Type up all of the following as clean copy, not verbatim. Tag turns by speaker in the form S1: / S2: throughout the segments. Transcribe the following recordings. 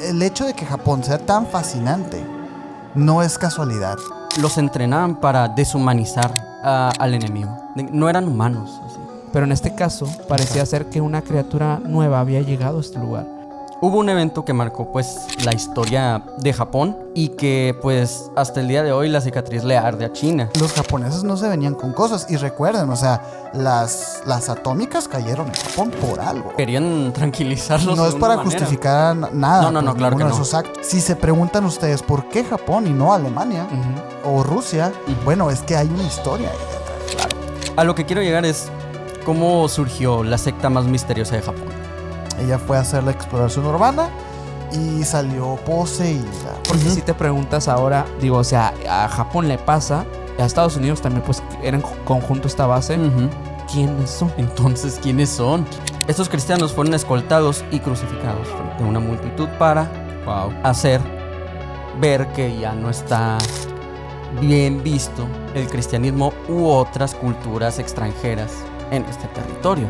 S1: el hecho de que Japón sea tan fascinante no es casualidad.
S2: Los entrenaban para deshumanizar al enemigo. No eran humanos. Así.
S3: Pero en este caso, parecía ser que una criatura nueva había llegado a este lugar.
S2: Hubo un evento que marcó pues la historia de Japón y que pues hasta el día de hoy la cicatriz le arde a China.
S1: Los japoneses no se venían con cosas. Y recuerden, o sea, las atómicas cayeron en Japón por algo.
S2: Querían tranquilizarlos.
S1: No
S2: de
S1: es
S2: una
S1: para
S2: manera.
S1: justificar nada.
S2: No, claro que
S1: ninguno de
S2: no.
S1: esos actos. Si se preguntan ustedes por qué Japón y no Alemania o Rusia, bueno, es que hay una historia ahí detrás. Claro.
S2: A lo que quiero llegar es cómo surgió la secta más misteriosa de Japón.
S1: Ella fue a hacer la exploración urbana y salió poseída.
S3: Porque si te preguntas ahora, digo, o sea, a Japón le pasa, a Estados Unidos también, pues, era en conjunto esta base. ¿Quiénes son?
S2: Entonces, ¿quiénes son? Estos cristianos fueron escoltados y crucificados frente a una multitud para hacer ver que ya no está bien visto el cristianismo u otras culturas extranjeras en este territorio.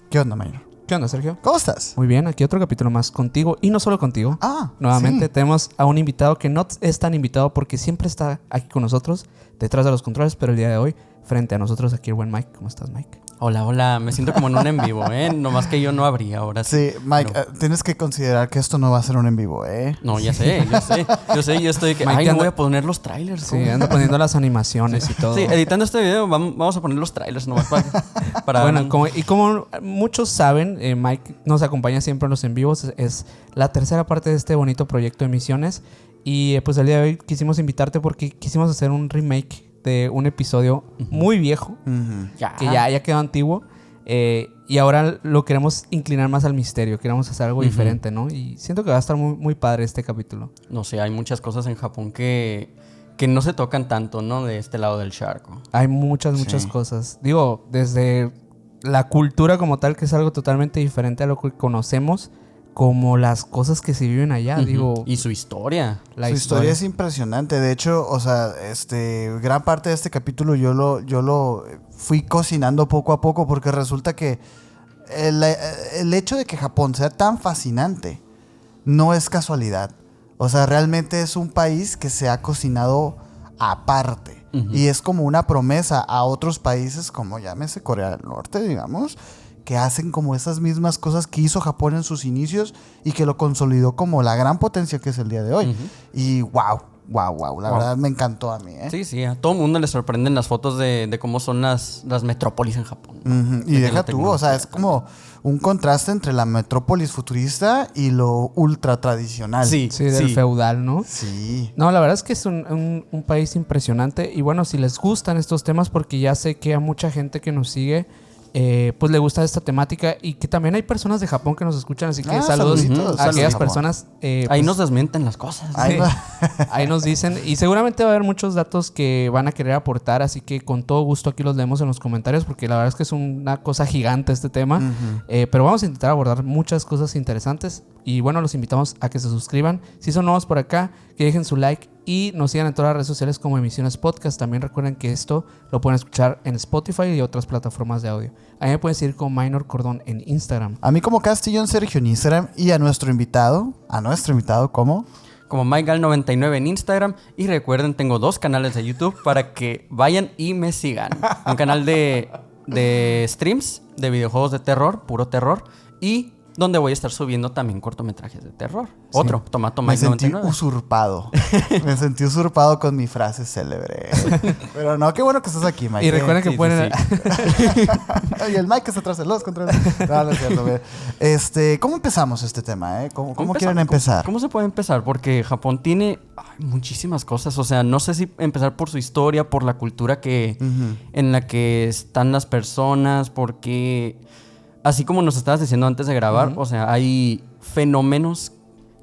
S1: ¿Qué onda, Mayor?
S3: ¿Qué onda, Sergio?
S1: ¿Cómo estás?
S3: Muy bien, aquí otro capítulo más contigo. Y no solo contigo. Nuevamente
S1: sí.
S3: tenemos a un invitado que no es tan invitado porque siempre está aquí con nosotros, detrás de los controles, pero el día de hoy, frente a nosotros, aquí el buen Mike. ¿Cómo estás, Mike?
S2: Hola, me siento como en un en vivo, Nomás que yo no abría ahora sí.
S1: Sí, Mike,
S2: No.
S1: tienes que considerar que esto no va a ser un en vivo,
S2: No, ya sé, yo estoy que,
S3: Mike
S2: no
S3: anda-
S2: voy a poner los trailers.
S3: Sí, ando poniendo las animaciones y todo.
S2: Sí, editando este video vamos a poner los trailers nomás para
S3: Bueno, como muchos saben, Mike nos acompaña siempre en los en vivos. Es la tercera parte de este bonito proyecto de Misiones. Y pues el día de hoy quisimos invitarte porque quisimos hacer un remake de un episodio muy viejo, que ya quedó antiguo. Y ahora lo queremos inclinar más al misterio. Queremos hacer algo diferente, ¿no? Y siento que va a estar muy, muy padre este capítulo.
S2: No sé, hay muchas cosas en Japón que no se tocan tanto, ¿no? De este lado del charco.
S3: Hay muchas cosas. Digo, desde la cultura como tal, que es algo totalmente diferente a lo que conocemos, como las cosas que se viven allá, digo.
S2: Y su historia.
S1: Su historia es impresionante. De hecho, o sea, gran parte de este capítulo yo lo fui cocinando poco a poco porque resulta que el hecho de que Japón sea tan fascinante no es casualidad. O sea, realmente es un país que se ha cocinado aparte. Y es como una promesa a otros países como llámese Corea del Norte, digamos, que hacen como esas mismas cosas que hizo Japón en sus inicios y que lo consolidó como la gran potencia que es el día de hoy. Y wow. La verdad me encantó a mí,
S2: Sí, a todo mundo le sorprenden las fotos de cómo son las metrópolis en Japón.
S1: Y deja tú, o sea, es como un contraste entre la metrópolis futurista y lo ultra tradicional.
S3: Sí, del feudal, ¿no?
S1: Sí.
S3: No, la verdad es que es un país impresionante. Y bueno, si les gustan estos temas, porque ya sé que a mucha gente que nos sigue, pues le gusta esta temática. Y que también hay personas de Japón que nos escuchan. Así que saludos a aquellas personas.
S2: Ahí
S3: pues,
S2: nos desmienten las cosas.
S3: Ahí nos dicen. Y seguramente va a haber muchos datos que van a querer aportar. Así que con todo gusto aquí los leemos en los comentarios. Porque la verdad es que es una cosa gigante este tema. Pero vamos a intentar abordar muchas cosas interesantes. Y bueno, los invitamos a que se suscriban. Si son nuevos por acá, que dejen su like y nos sigan en todas las redes sociales como Emisiones Podcast. También recuerden que esto lo pueden escuchar en Spotify y otras plataformas de audio. A mí me pueden seguir con Minor Cordón en Instagram.
S1: A mí como Castillón Sergio en Instagram y a nuestro invitado ¿cómo?
S2: Como MikeGal99 en Instagram. Y recuerden, tengo 2 canales de YouTube para que vayan y me sigan. Un canal de streams de videojuegos de terror, puro terror. Y donde voy a estar subiendo también cortometrajes de terror. Sí. Otro, Tomato
S1: Me sentí
S2: Mike99.
S1: usurpado. Me sentí usurpado con mi frase célebre. Pero no, qué bueno que estás aquí, Mike.
S3: Y recuerden que pueden...
S1: Y el Mike está atrás de los controles. No es cierto. ¿Cómo empezamos este tema? ¿Cómo quieren empezar?
S2: ¿Cómo se puede empezar? Porque Japón tiene muchísimas cosas. O sea, no sé si empezar por su historia, por la cultura en la que están las personas, porque... Así como nos estabas diciendo antes de grabar, o sea, hay fenómenos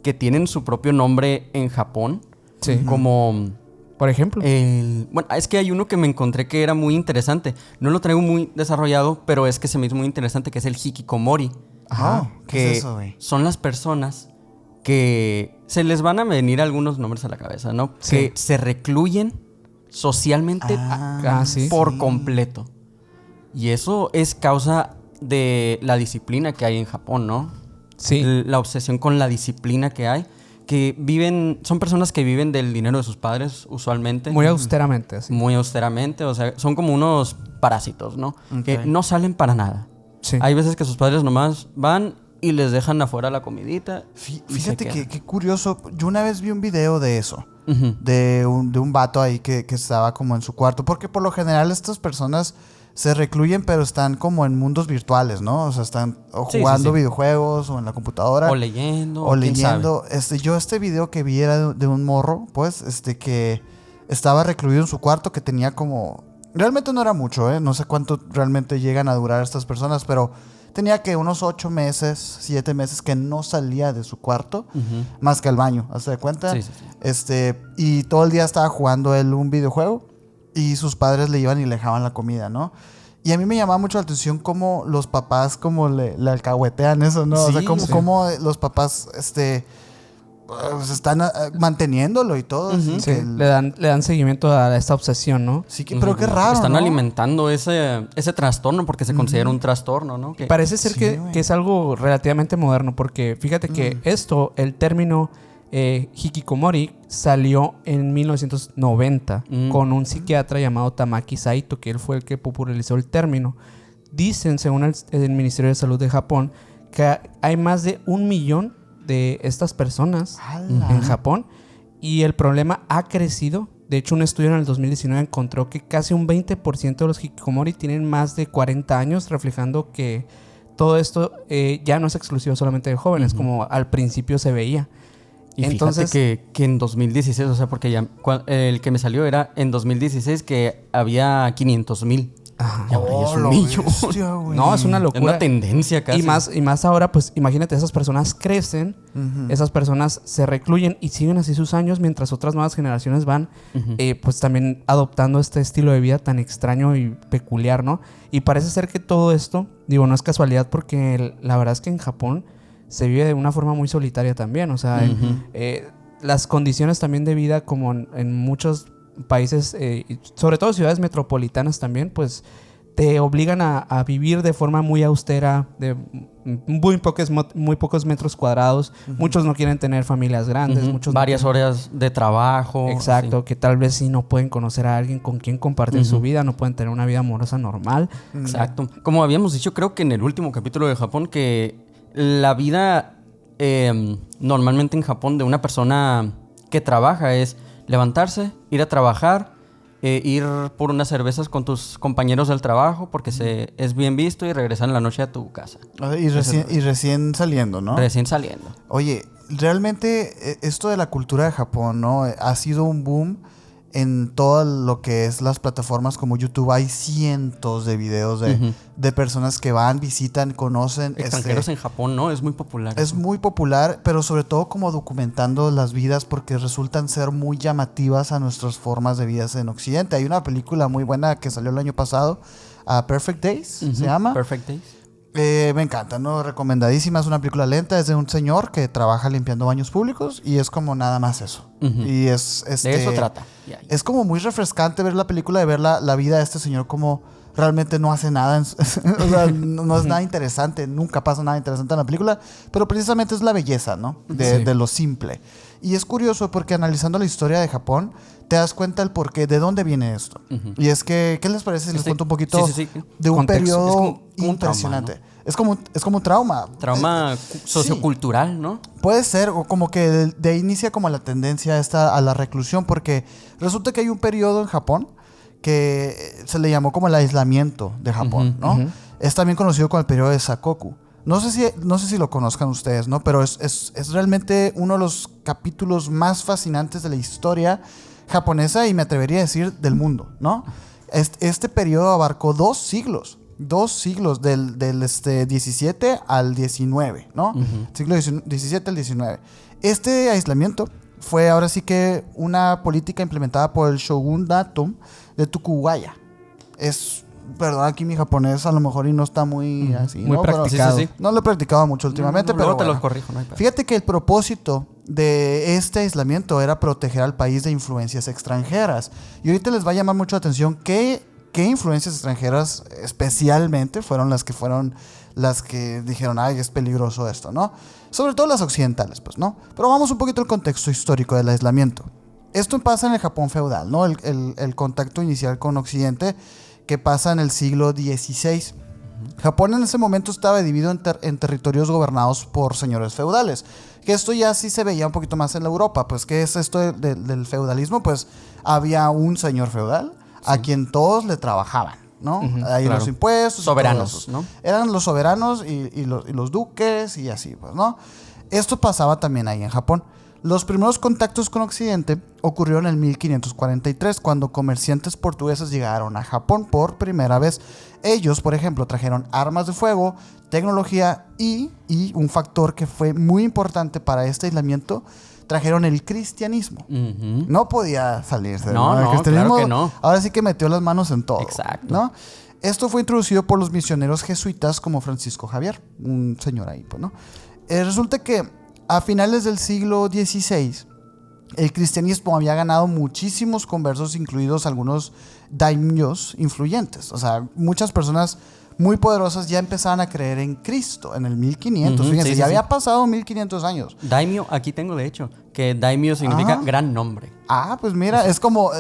S2: que tienen su propio nombre en Japón.
S3: Sí.
S2: Como...
S3: Por ejemplo.
S2: Bueno, es que hay uno que me encontré que era muy interesante. No lo traigo muy desarrollado, pero es que se me hizo muy interesante, que es el hikikomori.
S1: Ajá. ¿Qué
S2: Que
S1: es eso, güey?
S2: son las personas que se les van a venir algunos nombres a la cabeza, ¿no?
S3: Sí.
S2: Que se recluyen socialmente
S3: sí.
S2: por completo. Y eso es causa de la disciplina que hay en Japón, ¿no?
S3: Sí.
S2: La obsesión con la disciplina que hay. Que viven, son personas que viven del dinero de sus padres usualmente.
S3: Muy austeramente, así.
S2: Muy austeramente, o sea, son como unos parásitos, ¿no?
S1: Ok.
S2: Que no salen para nada.
S3: Sí.
S2: Hay veces que sus padres nomás van y les dejan afuera la comidita. y se
S1: Fíjate
S2: quedan.
S1: qué curioso. Yo una vez vi un video de eso.
S2: Ujú.
S1: De un vato ahí que estaba como en su cuarto. Porque por lo general estas personas se recluyen, pero están como en mundos virtuales, ¿no? O sea, están o
S2: Sí,
S1: jugando
S2: sí, sí.
S1: videojuegos o en la computadora.
S2: O leyendo.
S1: O
S2: quién sabe.
S1: leyendo. Yo este video que vi era de un morro, pues, que estaba recluido en su cuarto, que tenía como... Realmente no era mucho, ¿eh? No sé cuánto realmente llegan a durar estas personas, pero tenía que unos 8 meses, 7 meses que no salía de su cuarto,
S2: Ujú.
S1: más que al baño, ¿haz de cuenta?
S2: Sí, sí, sí.
S1: Y todo el día estaba jugando él un videojuego y sus padres le iban y le dejaban la comida, ¿no? Y a mí me llamaba mucho la atención cómo los papás como le alcahuetean eso, ¿no? O sea,
S2: Sí,
S1: cómo los papás pues, están manteniéndolo y todo.
S2: Ujú.
S3: Sí, le dan seguimiento a esta obsesión, ¿no?
S1: Sí, pero qué raro,
S2: Están
S1: ¿no?
S2: alimentando ese trastorno porque se considera un trastorno, ¿no? Que-
S3: Parece ser
S1: Sí,
S3: que,
S1: güey.
S3: que es algo relativamente moderno, porque fíjate que el término hikikomori salió en 1990 con un psiquiatra llamado Tamaki Saito, que él fue el que popularizó el término. Dicen, según el Ministerio de Salud de Japón, que hay más de 1 millón de estas personas
S1: ¡Hala!
S3: en Japón y el problema ha crecido. De hecho, un estudio en el 2019 encontró que casi un 20% de los hikikomori tienen más de 40 años, reflejando que todo esto ya no es exclusivo solamente de jóvenes, como al principio se veía.
S2: Y
S3: Entonces,
S2: fíjate que en 2016, o sea, porque ya el que me salió era en 2016 que había 500,000.
S3: ajá.
S2: Y ahora ya es
S1: Oh,
S2: un
S1: la
S2: millón.
S1: bestia, güey.
S3: No, es una
S2: Es
S3: locura.
S2: una tendencia casi.
S3: Y más ahora, pues imagínate, esas personas crecen, esas personas se recluyen y siguen así sus años mientras otras nuevas generaciones van pues también adoptando este estilo de vida tan extraño y peculiar, ¿no? Y parece ser que todo esto, digo, no es casualidad porque la verdad es que en Japón se vive de una forma muy solitaria también, o sea, las condiciones también de vida como en muchos países, sobre todo ciudades metropolitanas también, pues te obligan a vivir de forma muy austera, de muy pocos metros cuadrados. Muchos no quieren tener familias grandes,
S2: Ujú.
S3: muchos
S2: Varias
S3: no quieren-
S2: horas de trabajo.
S3: Exacto, que tal vez sí no pueden conocer a alguien con quien compartir su vida, no pueden tener una vida amorosa normal.
S2: Sí, exacto. Como habíamos dicho, creo que en el último capítulo de Japón, que la vida normalmente en Japón de una persona que trabaja es levantarse, ir a trabajar, ir por unas cervezas con tus compañeros del trabajo porque es bien visto y regresar en la noche a tu casa.
S1: Y recién saliendo, ¿no?
S2: Recién saliendo.
S1: Oye, realmente esto de la cultura de Japón, ¿no? Ha sido un boom en todo lo que es las plataformas como YouTube. Hay cientos de videos de personas que van, visitan, conocen.
S2: Extranjeros en Japón, ¿no? Es muy popular.
S1: Es muy popular, pero sobre todo como documentando las vidas porque resultan ser muy llamativas a nuestras formas de vidas en Occidente. Hay una película muy buena que salió el año pasado, Perfect Days, se llama.
S2: Perfect Days.
S1: Me encanta, ¿no? Recomendadísima. Es una película lenta. Es de un señor que trabaja limpiando baños públicos y es como nada más eso. Y
S2: De eso trata. Ya.
S1: es como muy refrescante ver la película y ver la vida de este señor como realmente no hace nada. O sea, no es nada interesante. Nunca pasa nada interesante en la película. Pero precisamente es la belleza, ¿no? De lo simple. Y es curioso porque analizando la historia de Japón, te das cuenta el porqué, de dónde viene esto. Y es que, ¿qué les parece si les cuento un poquito
S2: sí.
S1: de un
S3: Contexto.
S1: periodo
S2: Es como un
S1: impresionante?
S2: trauma,
S1: Es como un trauma.
S2: Trauma sociocultural, ¿no?
S1: Puede ser, o como que de ahí inicia como la tendencia esta a la reclusión, porque resulta que hay un periodo en Japón que se le llamó como el aislamiento de Japón, ¿no? Es también conocido como el periodo de Sakoku. No sé si lo conozcan ustedes, ¿no? Pero es realmente uno de los capítulos más fascinantes de la historia japonesa y me atrevería a decir del mundo, ¿no? Este periodo abarcó 2 siglos. 2 siglos, del 17 al 19, ¿no? Siglo 17 al 19. Este aislamiento fue ahora sí que una política implementada por el shogunato de Tokugawa. Perdón, aquí mi japonés a lo mejor y no está muy así,
S3: muy
S1: ¿no?
S3: practicado.
S2: Sí.
S1: No lo he practicado mucho últimamente, pero
S2: luego te
S1: bueno.
S2: lo corrijo, no hay pedo.
S1: Fíjate que el propósito de este aislamiento era proteger al país de influencias extranjeras. Y ahorita les va a llamar mucho la atención qué influencias extranjeras especialmente fueron las que dijeron, ay, es peligroso esto, ¿no? Sobre todo las occidentales, pues, ¿no? Pero vamos un poquito al contexto histórico del aislamiento. Esto pasa en el Japón feudal, ¿no? El contacto inicial con Occidente que pasa en el siglo XVI. Japón en ese momento estaba dividido en territorios gobernados por señores feudales. Que esto ya sí se veía un poquito más en la Europa. Pues, ¿qué es esto del feudalismo? Pues había un señor feudal a quien todos le trabajaban, ¿no? Ahí
S2: claro.
S1: Los impuestos.
S2: Soberanos, ¿no?
S1: Eran los soberanos y los duques y así, pues, ¿no? Esto pasaba también ahí en Japón. Los primeros contactos con Occidente ocurrieron en 1543, cuando comerciantes portugueses llegaron a Japón por primera vez. Ellos, por ejemplo, trajeron armas de fuego, tecnología y un factor que fue muy importante para este aislamiento, trajeron el cristianismo. No podía salirse.
S2: No,
S1: El cristianismo,
S2: claro que no.
S1: ahora sí que metió las manos en todo.
S2: Exacto.
S1: ¿No? Esto fue introducido por los misioneros jesuitas como Francisco Javier, un señor ahí, pues, ¿no? Resulta que a finales del siglo XVI, el cristianismo había ganado muchísimos conversos, incluidos algunos daimyos influyentes. O sea, muchas personas muy poderosas ya empezaban a creer en Cristo en el 1500. Fíjense, ya había pasado 1500 años.
S2: Daimyo, aquí tengo de hecho, que daimyo significa gran nombre.
S1: Ah, pues mira, es como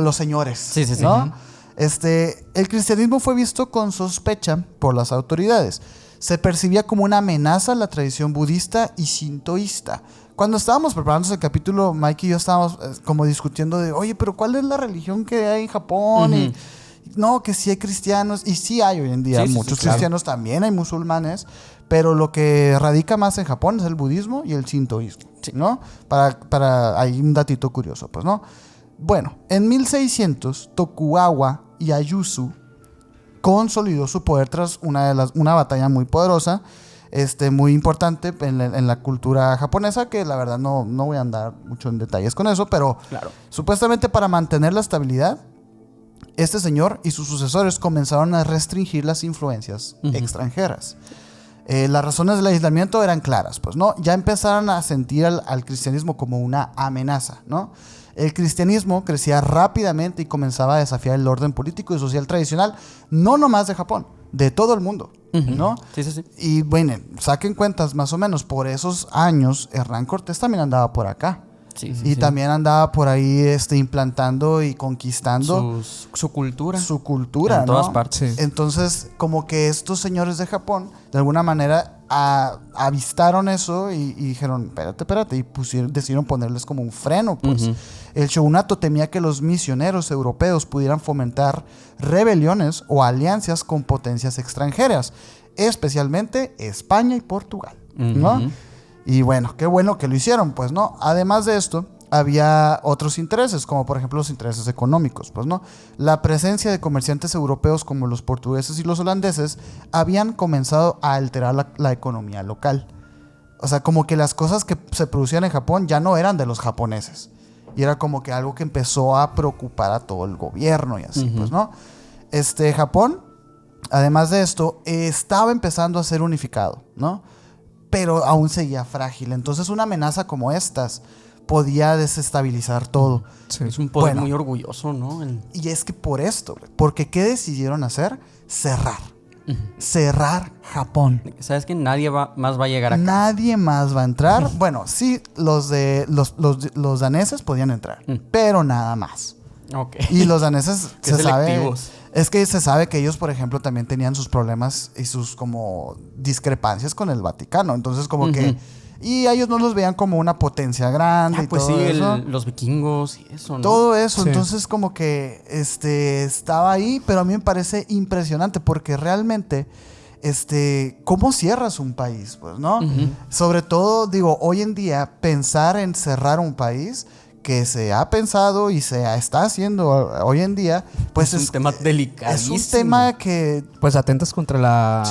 S1: los señores.
S2: Sí.
S1: ¿No? El cristianismo fue visto con sospecha por las autoridades. Se percibía como una amenaza a la tradición budista y sintoísta. Cuando estábamos preparando ese capítulo, Mike y yo estábamos como discutiendo de, oye, pero ¿cuál es la religión que hay en Japón? Y no, que sí hay cristianos, y sí hay hoy en día muchos cristianos, también hay musulmanes, pero lo que radica más en Japón es el budismo y el sintoísmo, ¿no? Hay un datito curioso, pues, ¿no? Bueno, en 1600, Tokugawa Ieyasu consolidó su poder tras una batalla muy poderosa, muy importante en la cultura japonesa, que la verdad no voy a andar mucho en detalles con eso, pero supuestamente para mantener la estabilidad, este señor y sus sucesores comenzaron a restringir las influencias extranjeras. Las razones del aislamiento eran claras, pues, ¿no? Ya empezaron a sentir al cristianismo como una amenaza, ¿no? El cristianismo crecía rápidamente y comenzaba a desafiar el orden político y social tradicional, no nomás de Japón, de todo el mundo, ¿no?
S2: Sí.
S1: Y bueno, saquen cuentas más o menos, por esos años, Hernán Cortés también andaba por acá. Y también andaba por ahí implantando y conquistando
S2: su cultura.
S1: Su cultura,
S2: en todas partes.
S3: Sí.
S1: Entonces, como que estos señores de Japón, de alguna manera, avistaron eso y dijeron, espérate, y decidieron ponerles como un freno, pues. El shogunato temía que los misioneros europeos pudieran fomentar rebeliones o alianzas con potencias extranjeras, especialmente España y Portugal, ¿no? Y bueno, qué bueno que lo hicieron, pues, ¿no? Además de esto, había otros intereses, como por ejemplo los intereses económicos, pues, ¿no? La presencia de comerciantes europeos como los portugueses y los holandeses habían comenzado a alterar la economía local. O sea, como que las cosas que se producían en Japón ya no eran de los japoneses. Y era como que algo que empezó a preocupar a todo el gobierno y así, pues, ¿no? Japón, además de esto, estaba empezando a ser unificado, ¿no? Pero aún seguía frágil. Entonces una amenaza como estas podía desestabilizar todo.
S3: Sí.
S2: Es un poder muy orgulloso, ¿no?
S1: Y es que por esto, porque ¿qué decidieron hacer? Cerrar. Cerrar Japón.
S2: ¿Sabes que nadie más va a llegar acá?
S1: Nadie más va a entrar. Bueno, sí, los daneses podían entrar, pero nada más.
S2: Ok.
S1: Y los daneses
S2: Qué selectivos.
S1: Es que se sabe que ellos, por ejemplo, también tenían sus problemas y sus como discrepancias con el Vaticano. Entonces, como que... Y a ellos no los veían como una potencia grande y
S2: pues
S1: todo
S2: sí,
S1: eso.
S2: los vikingos y eso, ¿no?
S1: Todo eso.
S3: Sí.
S1: Entonces, como que estaba ahí, pero a mí me parece impresionante porque realmente... ¿cómo cierras un país? Pues, ¿no? Sobre todo, digo, hoy en día, pensar en cerrar un país... que se ha pensado y está haciendo hoy en día, pues
S2: es un tema delicadísimo.
S1: Es un tema que...
S3: Pues atentas contra la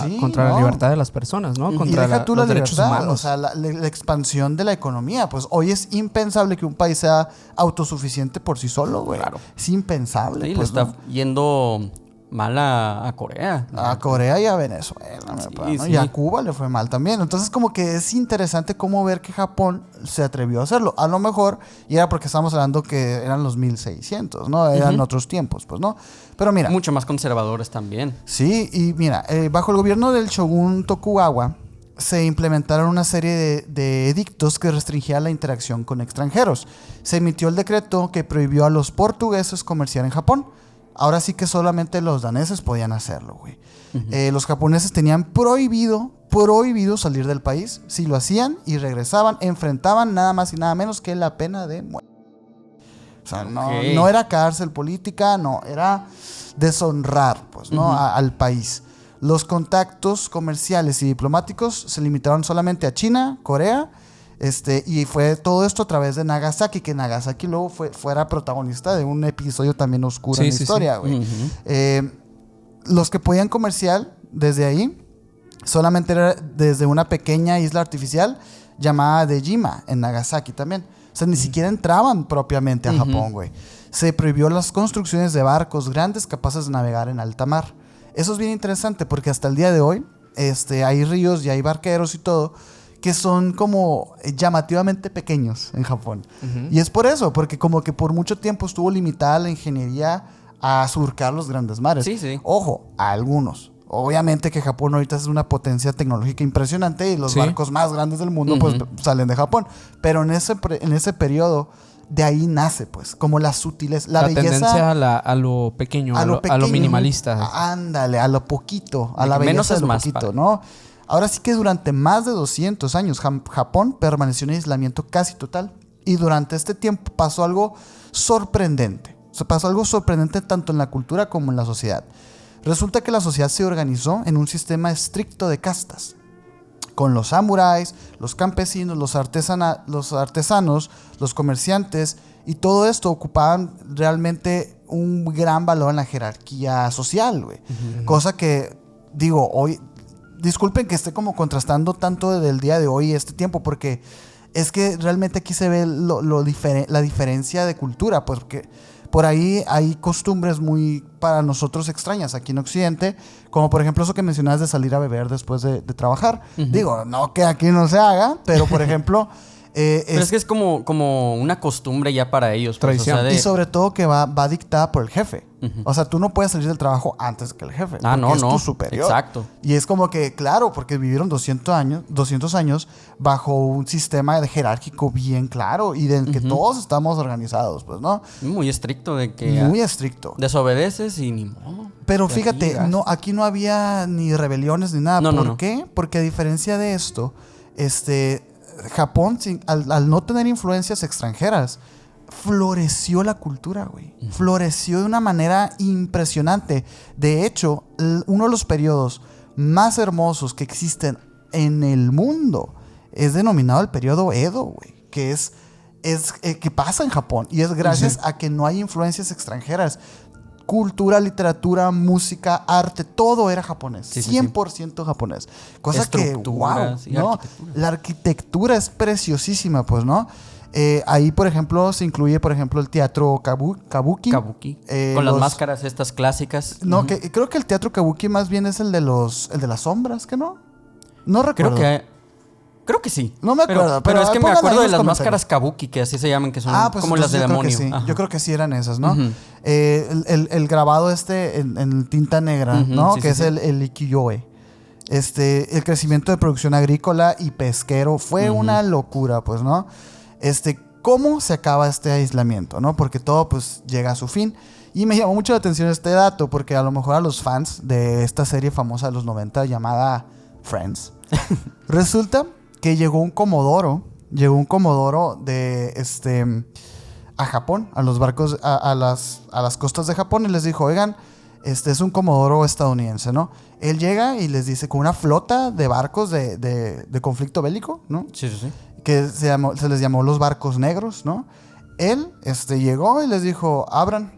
S3: libertad de las personas, ¿no? Contra
S1: y deja tú
S3: los
S1: la
S3: derechos
S1: libertad,
S3: humanos.
S1: o sea, la expansión de la economía. Pues hoy es impensable que un país sea autosuficiente por sí solo, güey.
S2: Claro.
S1: Es impensable.
S2: Sí,
S1: pues,
S2: le está yendo mal a Corea.
S1: A Corea y a Venezuela,
S2: Sí,
S1: ¿no?
S2: sí.
S1: Y a Cuba le fue mal también. Entonces como que es interesante cómo ver que Japón se atrevió a hacerlo. A lo mejor, y era porque estábamos hablando que eran los 1600, ¿no? Eran otros tiempos, pues, ¿no? Pero mira.
S2: Mucho más conservadores también.
S1: Sí, y mira, bajo el gobierno del shogun Tokugawa se implementaron una serie de edictos que restringían la interacción con extranjeros. Se emitió el decreto que prohibió a los portugueses comerciar en Japón. Ahora sí que solamente los daneses podían hacerlo, güey. Los japoneses tenían prohibido salir del país. Si lo hacían y regresaban, enfrentaban nada más y nada menos que la pena de muerte. O sea, no era cárcel política, no, era deshonrar, pues, ¿no? Al país. Los contactos comerciales y diplomáticos se limitaron solamente a China, Corea, y fue todo esto a través de Nagasaki, que Nagasaki luego fuera protagonista de un episodio también oscuro en la historia, güey. Los que podían comerciar desde ahí solamente era desde una pequeña isla artificial llamada Dejima, en Nagasaki también. O sea, ni siquiera entraban propiamente a Japón, güey. Se prohibió las construcciones de barcos grandes capaces de navegar en alta mar. Eso es bien interesante porque hasta el día de hoy hay ríos y hay barqueros y todo que son como llamativamente pequeños en Japón. Y es por eso, porque como que por mucho tiempo estuvo limitada la ingeniería a surcar los grandes mares.
S2: Sí, sí.
S1: Ojo, a algunos. Obviamente que Japón ahorita es una potencia tecnológica impresionante y los barcos más grandes del mundo pues salen de Japón. Pero en ese periodo de ahí nace pues como la sutileza, la belleza,
S3: tendencia a lo pequeño, a lo minimalista.
S1: Ándale, a lo poquito, a la belleza
S2: menos es
S1: de lo
S2: más,
S1: poquito,
S2: padre.
S1: ¿no? Ahora sí que durante más de 200 años Japón permaneció en aislamiento casi total. Y durante este tiempo pasó algo sorprendente. Pasó algo sorprendente tanto en la cultura como en la sociedad. Resulta que la sociedad se organizó en un sistema estricto de castas. Con los samuráis, los campesinos, los artesanos, los comerciantes. Y todo esto ocupaban realmente un gran valor en la jerarquía social, güey. Cosa que, digo, hoy... Disculpen que esté como contrastando tanto del día de hoy y este tiempo, porque es que realmente aquí se ve la diferencia de cultura, porque por ahí hay costumbres muy para nosotros extrañas aquí en Occidente, como por ejemplo eso que mencionabas de salir a beber después de trabajar. Digo, no que aquí no se haga, pero por ejemplo...
S2: pero es que es como una costumbre ya para ellos. Pues,
S3: tradición.
S2: o sea,
S1: Y sobre todo que va dictada por el jefe. O sea, tú no puedes salir del trabajo antes que el jefe.
S2: No,
S1: es tu superior.
S2: Exacto.
S1: Y es como que, claro, porque vivieron 200 años bajo un sistema jerárquico bien claro y del que todos estamos organizados, pues, ¿no?
S2: Muy estricto de que
S1: Muy estricto.
S2: Desobedeces y ni modo.
S1: Pero
S2: Te
S1: fíjate,
S2: digas.
S1: aquí no había ni rebeliones ni nada.
S2: No,
S1: ¿Por
S2: no.
S1: qué? Porque a diferencia de esto, Japón, al no tener influencias extranjeras, floreció la cultura, güey. Floreció de una manera impresionante. De hecho, uno de los periodos más hermosos que existen en el mundo es denominado el periodo Edo, güey. Que que pasa en Japón. Y es gracias a que no hay influencias extranjeras. Cultura, literatura, música, arte, todo era japonés.
S2: Sí,
S1: 100% japonés. Cosa que, wow,
S2: Estructuras y
S1: ¿no?
S2: arquitectura.
S1: La arquitectura es preciosísima, pues, ¿no? Ahí, por ejemplo, se incluye, por ejemplo, el teatro kabuki.
S2: Kabuki. Con las
S1: los-
S2: máscaras estas clásicas.
S1: No, creo que el teatro kabuki más bien es el de las sombras, ¿que no? No recuerdo.
S2: Creo que sí.
S1: No me acuerdo,
S2: Pero es que me
S1: pónganlo ahí
S2: acuerdo
S1: en
S2: de
S1: los
S2: las
S1: comentarios.
S2: máscaras kabuki, que así se llaman, que son
S1: Pues
S2: como las de
S1: entonces
S2: demonio.
S1: yo creo que sí.
S2: Ajá.
S1: Yo creo que sí eran esas, ¿no?
S2: Ujú.
S1: El grabado en tinta negra,
S2: Ujú,
S1: ¿no?
S2: sí,
S1: Que
S2: sí,
S1: es
S2: sí.
S1: el ikiyo-e. El crecimiento de producción agrícola y pesquero fue una locura, pues, ¿no? ¿Cómo se acaba este aislamiento, no? Porque todo, pues, llega a su fin. Y me llamó mucho la atención este dato, porque a lo mejor a los fans de esta serie famosa de los 90 llamada Friends, resulta que llegó un comodoro a Japón, a los barcos, a las costas de Japón, y les dijo, oigan, este es un comodoro estadounidense, ¿no? Él llega y les dice, con una flota de barcos de conflicto bélico, ¿no?
S2: Sí, sí, sí.
S1: Que se les llamó los barcos negros, ¿no? él llegó y les dijo, abran.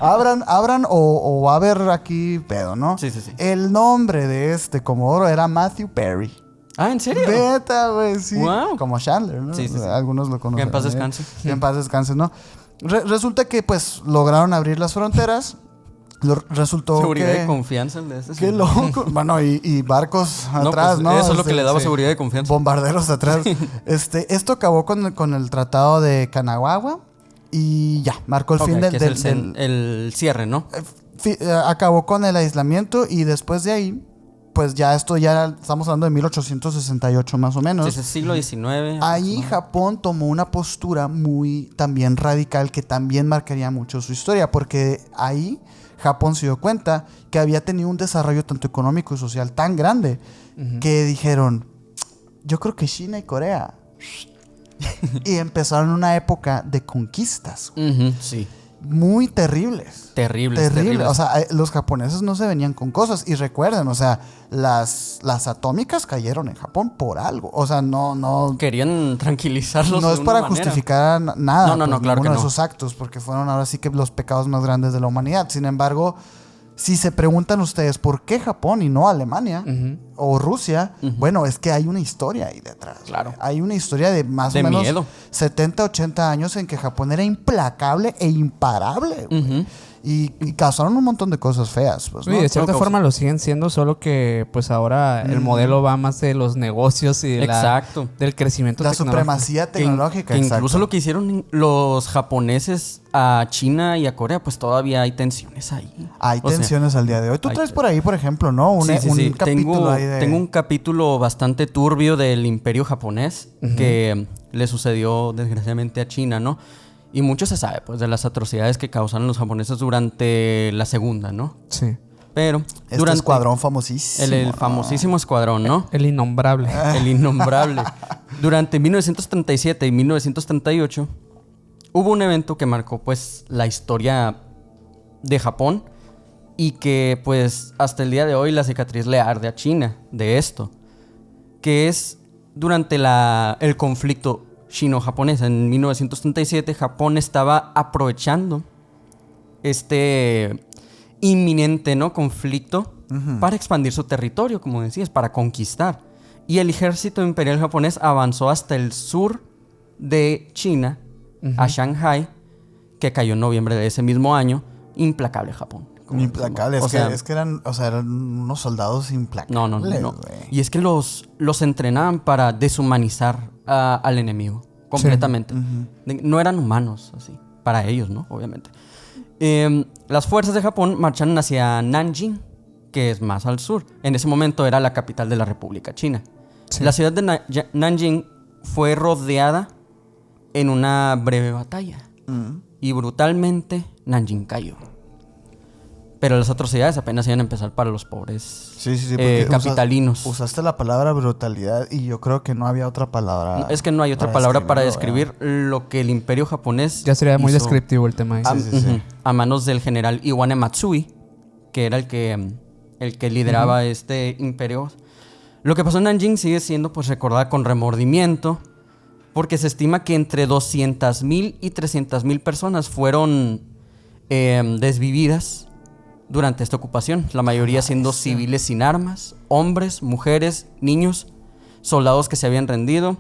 S1: abran o va a haber aquí pedo, ¿no?
S2: Sí.
S1: El nombre de este Comodoro era Matthew Perry.
S2: Ah, ¿en serio?
S1: Beta, güey, sí.
S2: Wow.
S1: Como Chandler, ¿no?
S2: Sí.
S1: Algunos lo conocen.
S2: Que en paz descanse.
S1: Que en paz descanse, ¿no? Resulta que, pues, lograron abrir las fronteras. Resultó
S2: Seguridad
S1: que...
S2: y confianza de este.
S1: Qué loco. Bueno, y barcos
S2: No,
S1: atrás,
S2: pues,
S1: ¿no?
S2: eso es lo que le daba seguridad y confianza.
S1: Bombarderos atrás. Esto acabó con el tratado de Kanagawa. Y ya, marcó el fin
S2: que
S1: del...
S2: es el cierre, ¿no?
S1: Acabó con el aislamiento y después de ahí, pues ya estamos hablando de 1868 más o menos.
S2: Sí, es el siglo XIX.
S1: Ahí Japón tomó una postura muy también radical que también marcaría mucho su historia, porque ahí Japón se dio cuenta que había tenido un desarrollo tanto económico y social tan grande que dijeron, yo creo que China y Corea... y empezaron una época de conquistas
S2: Sí.
S1: muy terribles.
S2: Terribles.
S1: O sea, los japoneses no se venían con cosas. Y recuerden, o sea, las atómicas cayeron en Japón por algo. O sea, no
S2: Querían tranquilizarlos.
S1: no
S2: de
S1: es
S2: una
S1: para
S2: manera.
S1: justificar nada.
S2: No, claro
S1: ninguno
S2: que
S1: de
S2: no.
S1: esos actos, porque fueron ahora sí que los pecados más grandes de la humanidad. Sin embargo, si se preguntan ustedes por qué Japón y no Alemania o Rusia, bueno, es que hay una historia ahí detrás.
S2: Claro.
S1: Hay una historia de más
S2: De
S1: o menos
S2: miedo.
S1: 70, 80 años en que Japón era implacable e imparable, güey. Y causaron un montón de cosas feas, pues, ¿no?
S3: Sí, de cierta
S2: No,
S3: forma lo siguen siendo, solo que pues ahora el modelo va más de los negocios y de
S2: Exacto.
S3: del crecimiento
S1: La
S3: tecnológico.
S1: supremacía tecnológica,
S2: Que
S1: exacto.
S2: incluso lo que hicieron los japoneses a China y a Corea, pues todavía hay tensiones ahí.
S1: Hay
S2: O sea,
S1: tensiones al día de hoy. Tú
S2: hay-
S1: traes por ahí, por ejemplo, ¿no? Un capítulo
S2: Tengo,
S1: ahí de...
S2: tengo un capítulo bastante turbio del Imperio japonés que le sucedió desgraciadamente a China, ¿no? Y mucho se sabe, pues, de las atrocidades que causaron los japoneses durante la segunda, ¿no?
S3: Sí.
S2: Pero
S1: Este escuadrón famosísimo.
S2: el famosísimo escuadrón, ¿no?
S3: El innombrable.
S2: El innombrable. Durante 1937 y 1938 hubo un evento que marcó pues la historia de Japón y que pues hasta el día de hoy la cicatriz le arde a China de esto, que es durante el conflicto chino-japonés. En 1937 Japón estaba aprovechando este inminente, ¿no?, conflicto para expandir su territorio, como decías, para conquistar. Y el ejército imperial japonés avanzó hasta el sur de China, a Shanghai, que cayó en noviembre de ese mismo año. Implacable Japón.
S1: Implacable.
S2: O sea,
S1: Es que eran unos soldados implacables.
S2: no.
S1: güey.
S2: Y es que los entrenaban para deshumanizar al enemigo completamente. No eran humanos, así, para ellos, ¿no? Obviamente. Las fuerzas de Japón marcharon hacia Nanjing, que es más al sur. En ese momento era la capital de la República China.
S3: Sí.
S2: La ciudad de Nanjing fue rodeada en una breve batalla. Y brutalmente Nanjing cayó. Pero las atrocidades apenas iban a empezar para los pobres
S1: Sí, porque
S2: capitalinos.
S1: usaste la palabra brutalidad y yo creo que no había otra palabra.
S2: No, es que no hay otra palabra para describir lo que el Imperio japonés
S3: Ya sería muy
S2: hizo
S3: descriptivo el tema ahí.
S2: a manos del general Iwane Matsui, que era el que lideraba este imperio. Lo que pasó en Nanjing sigue siendo pues recordada con remordimiento, porque se estima que entre 200,000 y 300,000 personas fueron desvividas durante esta ocupación, la mayoría siendo civiles sin armas, hombres, mujeres, niños, soldados que se habían rendido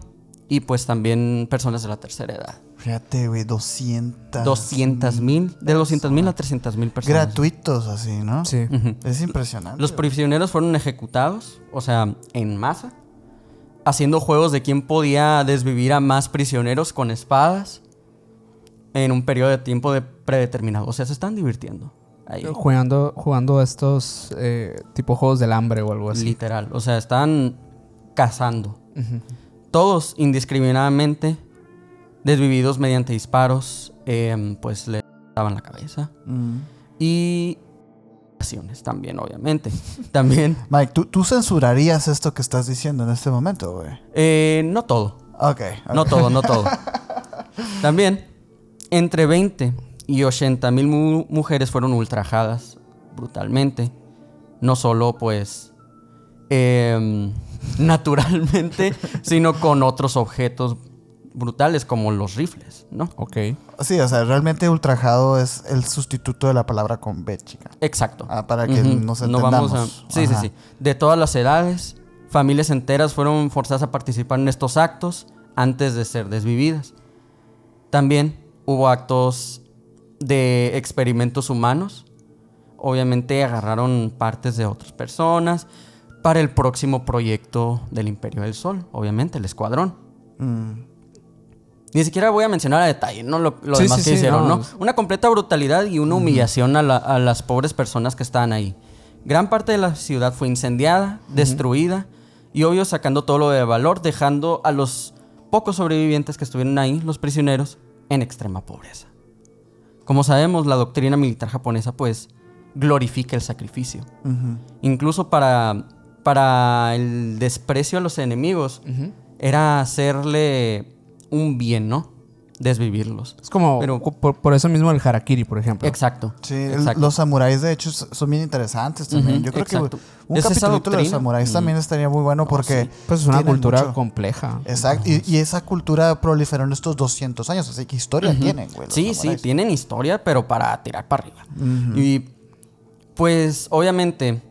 S2: y pues también personas de la tercera edad.
S1: Fíjate, güey, 200.
S2: 200,000, de 200,000 a 300,000 personas.
S1: Gratuitos, así, ¿no?
S3: Sí.
S1: Es impresionante.
S2: Los prisioneros fueron ejecutados, o sea, en masa, haciendo juegos de quién podía desvivir a más prisioneros con espadas en un periodo de tiempo predeterminado. O sea, se están divirtiendo ahí.
S3: Jugando estos tipo juegos del hambre o algo así.
S2: Literal. O sea, están cazando. Todos indiscriminadamente desvividos mediante disparos, pues le daban la cabeza. Y acciones también, obviamente. También.
S1: Mike, ¿tú censurarías esto que estás diciendo en este momento, güey?
S2: No todo.
S1: Ok.
S2: No todo. También, entre 20 y 80,000 mujeres fueron ultrajadas brutalmente. No solo, pues, naturalmente, sino con otros objetos brutales como los rifles, ¿no?
S3: Ok.
S1: Sí, o sea, realmente ultrajado es el sustituto de la palabra con B, chica.
S2: Exacto.
S1: Para que nos
S2: No
S1: entendamos.
S2: vamos a... Sí,
S1: Ajá.
S2: sí. De todas las edades, familias enteras fueron forzadas a participar en estos actos antes de ser desvividas. También hubo actos de experimentos humanos. Obviamente agarraron partes de otras personas para el próximo proyecto del Imperio del Sol. Obviamente, el escuadrón. Ni siquiera voy a mencionar a detalle, ¿no? Lo
S3: Sí,
S2: demás
S3: sí,
S2: que
S3: sí,
S2: hicieron,
S3: no.
S2: ¿no? Una completa brutalidad y una humillación a las pobres personas que estaban ahí. Gran parte de la ciudad fue incendiada, destruida y obvio sacando todo lo de valor, dejando a los pocos sobrevivientes que estuvieron ahí, los prisioneros, en extrema pobreza. Como sabemos, la doctrina militar japonesa pues glorifica el sacrificio. Incluso para el desprecio a los enemigos era hacerle un bien, ¿no? Desvivirlos.
S3: Es como
S2: Pero-
S3: por eso mismo el harakiri, por ejemplo.
S2: Exacto.
S1: Sí,
S2: exacto.
S1: los samuráis de hecho son bien interesantes también.
S2: Ujú,
S1: Yo creo
S2: exacto.
S1: que un
S2: Es esa
S1: capitulito de los
S2: doctrina.
S1: samuráis también estaría muy bueno porque
S2: sí.
S3: Pues es una
S1: tienen
S3: cultura
S1: mucho.
S3: compleja.
S1: Exacto, y esa cultura proliferó en estos 200 años, así que historia tienen, güey. los
S2: Sí,
S1: samuráis.
S2: tienen historia, pero para tirar para arriba. Y pues obviamente,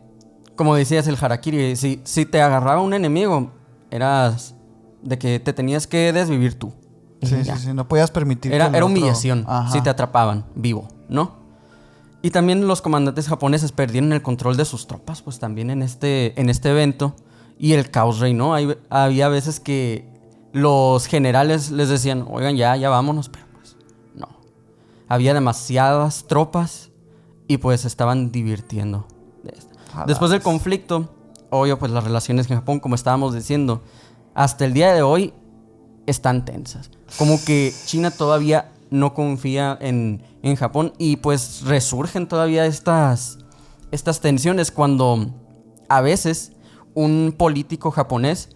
S2: como decías, el harakiri, si te agarraba un enemigo, eras de que te tenías que desvivir tú.
S1: Sí,
S2: Ya.
S1: sí, no podías permitir
S2: Era
S1: que el otro-
S2: humillación
S1: Ajá.
S2: si te atrapaban vivo, ¿no? Y también los comandantes japoneses perdieron el control de sus tropas, pues también en este evento. Y el caos reinó. Había veces que los generales les decían, oigan, ya vámonos, pero pues no. Había demasiadas tropas y pues se estaban divirtiendo de esto. Después del conflicto, obvio, pues las relaciones en Japón, como estábamos diciendo, hasta el día de hoy están tensas. Como que China todavía no confía en Japón y pues resurgen todavía estas tensiones cuando a veces un político japonés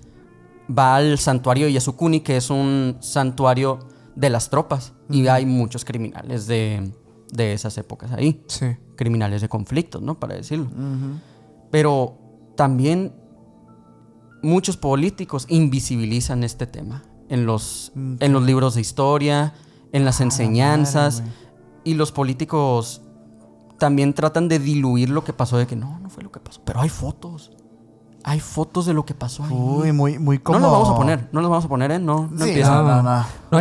S2: va al santuario Yasukuni, que es un santuario de las tropas, y hay muchos criminales de esas épocas ahí.
S3: Sí.
S2: Criminales de conflictos, ¿no? Para decirlo. Pero también muchos políticos invisibilizan este tema en los libros de historia, en las enseñanzas.
S1: madre,
S2: Y los políticos también tratan de diluir lo que pasó, de que no fue lo que pasó. Pero hay fotos. Hay fotos de lo que pasó ahí.
S1: Uy, muy como...
S2: No los vamos a poner, ¿eh? No
S1: Sí,
S2: empiezan.
S1: no.
S3: No,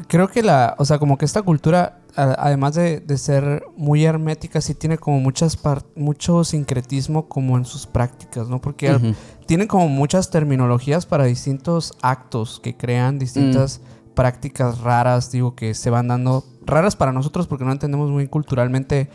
S3: creo que o sea, como que esta cultura, además de ser muy hermética, sí tiene como mucho sincretismo como en sus prácticas, ¿no? Porque tienen como muchas terminologías para distintos actos que crean distintas prácticas raras, digo, que se van dando raras para nosotros porque no entendemos muy culturalmente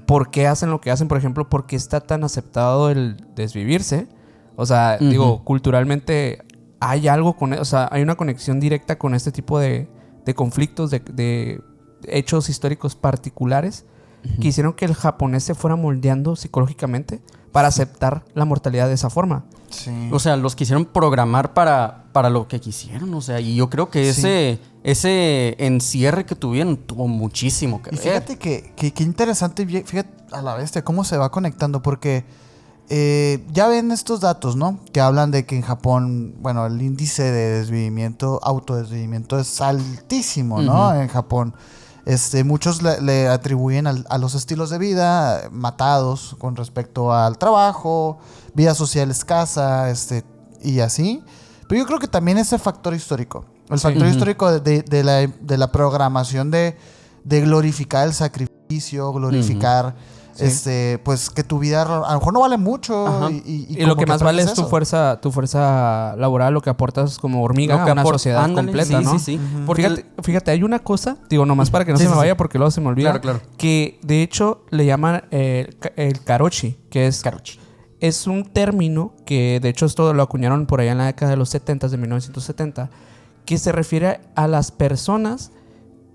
S3: por qué hacen lo que hacen. Por ejemplo, por qué está tan aceptado el desvivirse. O sea, digo, culturalmente hay algo o sea, hay una conexión directa con este tipo de conflictos, de hechos históricos particulares que hicieron que el japonés se fuera moldeando psicológicamente para aceptar la mortalidad de esa forma.
S1: Sí.
S2: O sea, los quisieron programar para lo que quisieron. O sea, y yo creo que ese encierre que tuvieron tuvo muchísimo que
S1: Y
S2: ver.
S1: fíjate que interesante, fíjate a la bestia cómo se va conectando, porque ya ven estos datos, ¿no? Que hablan de que en Japón, bueno, el índice de desvivimiento, autodesvivimiento es altísimo, ¿no? En Japón. Muchos le atribuyen a los estilos de vida matados con respecto al trabajo, vida social escasa, y así. Pero yo creo que también ese factor histórico. El factor histórico de la programación de glorificar el sacrificio, glorificar pues que tu vida a lo mejor no vale mucho.
S2: Ajá.
S1: Y
S3: Y lo
S1: como
S3: que más vale es
S1: aprendes eso.
S3: tu fuerza laboral, lo que aportas como hormiga
S2: Lo que
S3: a una
S2: apor-
S3: sociedad
S2: ándale,
S3: completa,
S2: sí,
S3: ¿no?
S2: sí. Porque
S3: Fíjate, hay una cosa, digo, nomás para que no
S2: Sí,
S3: se me
S2: sí,
S3: vaya
S2: sí.
S3: porque luego se me olvida.
S2: Claro.
S3: Que de hecho le llaman el karochi, que es...
S2: Karochi.
S3: Es un término que de hecho esto lo acuñaron por allá en la década de los 70, de 1970, que se refiere a las personas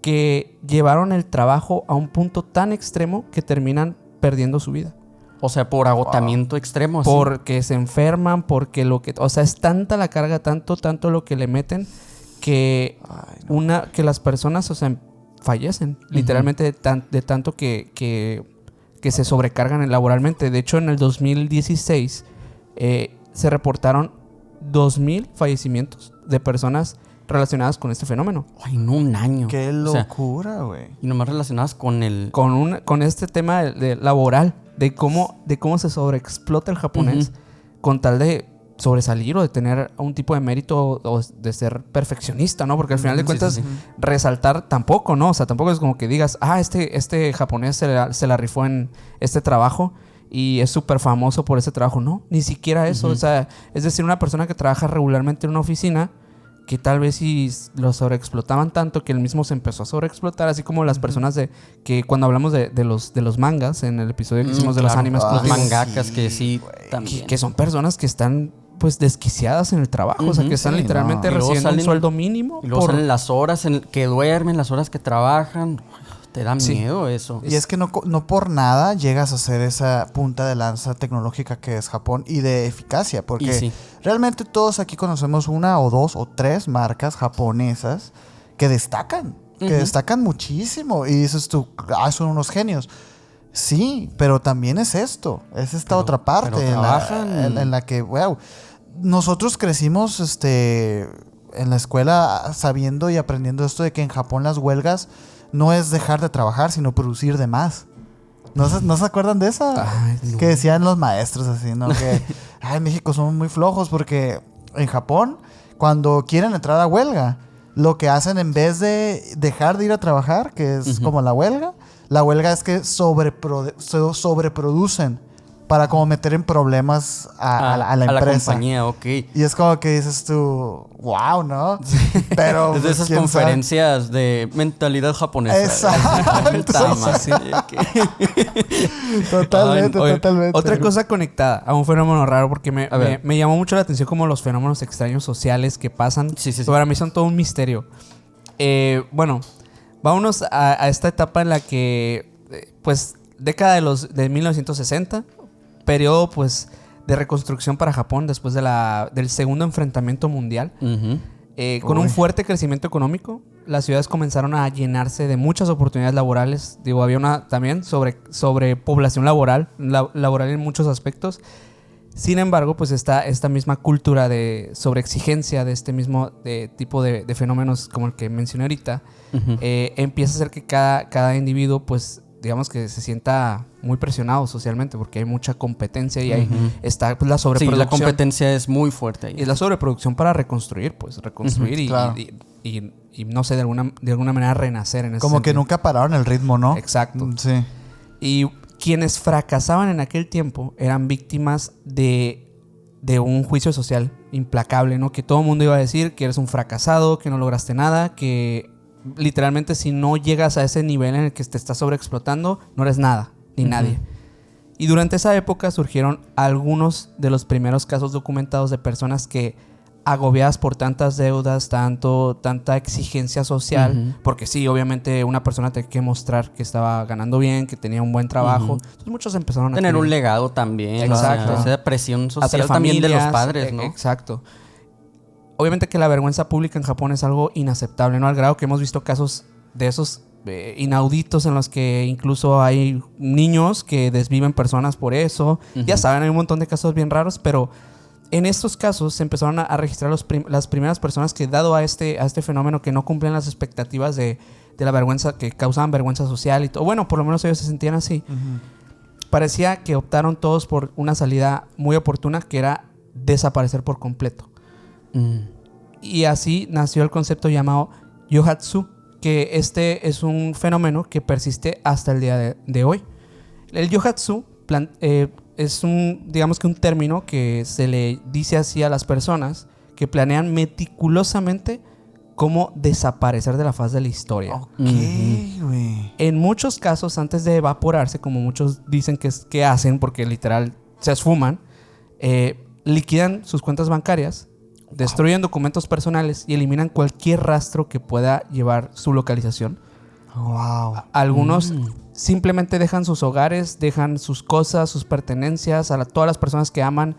S3: que llevaron el trabajo a un punto tan extremo que terminan perdiendo su vida.
S2: O sea, por agotamiento extremo. así.
S3: Porque se enferman, porque o sea, es tanta la carga, tanto lo que le meten que que las personas, o sea, fallecen literalmente de tanto que se sobrecargan laboralmente. De hecho, en el 2016 se reportaron 2,000 fallecimientos de personas relacionadas con este fenómeno.
S2: Ay, no, un año.
S1: Qué
S2: O sea,
S1: locura, güey.
S2: y nomás relacionadas con el...
S3: Con este tema de laboral, de cómo se sobreexplota el japonés con tal de sobresalir o de tener un tipo de mérito o de ser perfeccionista, ¿no? Porque al final de cuentas resaltar tampoco, ¿no? O sea, tampoco es como que digas, este japonés se la rifó en este trabajo y es súper famoso por ese trabajo. No, ni siquiera eso. O sea, es decir, una persona que trabaja regularmente en una oficina que tal vez si lo sobreexplotaban tanto que él mismo se empezó a sobreexplotar, así como las personas que cuando hablamos de los mangas en el episodio que hicimos de los animes,
S2: los
S3: los
S2: mangakas que sí, también.
S3: que son personas que están pues desquiciadas en el trabajo, o sea, que están literalmente
S2: Y luego
S3: recibiendo un
S2: salen-
S3: sueldo mínimo
S2: Y luego
S3: por...
S2: salen las horas que duermen, las horas que trabajan. Te da miedo eso.
S1: Y es que no por nada llegas a ser esa punta de lanza tecnológica que es Japón y de eficacia, porque
S2: Y sí.
S1: realmente todos aquí conocemos una o dos o tres marcas japonesas que destacan muchísimo y dices tú, son unos genios. Sí, pero también es esto, es esta otra parte
S2: pero
S1: en la que, wow, nosotros crecimos en la escuela sabiendo y aprendiendo esto de que en Japón las huelgas no es dejar de trabajar, sino producir de más. ¿No se acuerdan de esa?
S3: Ay, no.
S1: Que decían los maestros así, ¿no? Que, en México somos muy flojos porque en Japón, cuando quieren entrar a huelga, lo que hacen en vez de dejar de ir a trabajar, que es como la huelga es que sobreproducen para como meter en problemas a la empresa.
S2: A la compañía, ok.
S1: Y es como que dices tú, wow, ¿no? Pero
S2: Es de
S1: pues,
S2: esas
S1: ¿quién sabe?
S2: conferencias de mentalidad japonesa.
S1: Exacto.
S2: Tama.
S3: Sí,
S1: Totalmente,
S3: Oye,
S1: totalmente.
S3: otra cosa conectada a un fenómeno raro, porque
S2: A ver.
S3: me llamó mucho la atención como los fenómenos extraños sociales que pasan.
S2: Sí.
S3: Para mí son todo un misterio. Bueno, vámonos a esta etapa en la que, pues, década de 1960, periodo, pues, de reconstrucción para Japón después del segundo enfrentamiento mundial. Con un fuerte crecimiento económico, las ciudades comenzaron a llenarse de muchas oportunidades laborales. Digo, había una también sobre población laboral en muchos aspectos. Sin embargo, pues esta misma cultura de sobreexigencia de este mismo tipo de fenómenos como el que mencioné ahorita, empieza a hacer que cada individuo, pues, digamos que se sienta muy presionado socialmente porque hay mucha competencia y ahí está pues, la
S2: Sí,
S3: sobreproducción.
S2: la competencia es muy fuerte ahí.
S3: Y es la sobreproducción para reconstruir
S1: claro.
S3: y no sé, de alguna manera renacer en ese
S1: Como que
S3: sentido.
S1: nunca pararon el ritmo, ¿no?
S3: Exacto.
S1: Sí.
S3: Y quienes fracasaban en aquel tiempo eran víctimas de un juicio social implacable, ¿no? Que todo el mundo iba a decir que eres un fracasado, que no lograste nada, que literalmente si no llegas a ese nivel en el que te estás sobreexplotando, no eres nada, ni nadie. Y durante esa época surgieron algunos de los primeros casos documentados de personas que, agobiadas por tantas deudas, tanta exigencia social, porque sí, obviamente una persona tenía que mostrar que estaba ganando bien, que tenía un buen trabajo. Entonces muchos empezaron a
S2: Tener un
S3: querer
S2: legado también.
S3: Exacto.
S2: O sea, esa presión
S3: hacer
S2: social también de los
S3: familias,
S2: padres, ¿no?
S3: Exacto. Obviamente que la vergüenza pública en Japón es algo inaceptable, ¿no? Al grado que hemos visto casos de esos inauditos en los que incluso hay niños que desviven personas por eso. Ya saben, hay un montón de casos bien raros, pero en estos casos se empezaron a registrar las primeras personas que, dado a este fenómeno, que no cumplían las expectativas de la vergüenza, que causaban vergüenza social y todo. Bueno, por lo menos ellos se sentían así. Parecía que optaron todos por una salida muy oportuna, que era desaparecer por completo. Y así nació el concepto llamado Yohatsu, que este es un fenómeno que persiste hasta el día de hoy. El Yohatsu es digamos que un término que se le dice así a las personas que planean meticulosamente cómo desaparecer de la faz de la historia.
S1: Ok, güey.
S3: En muchos casos, antes de evaporarse, como muchos dicen que hacen, porque literal se esfuman, liquidan sus cuentas bancarias, destruyen documentos personales y eliminan cualquier rastro que pueda llevar su localización.
S1: Wow.
S3: Algunos simplemente dejan sus hogares, dejan sus cosas, sus pertenencias, todas las personas que aman,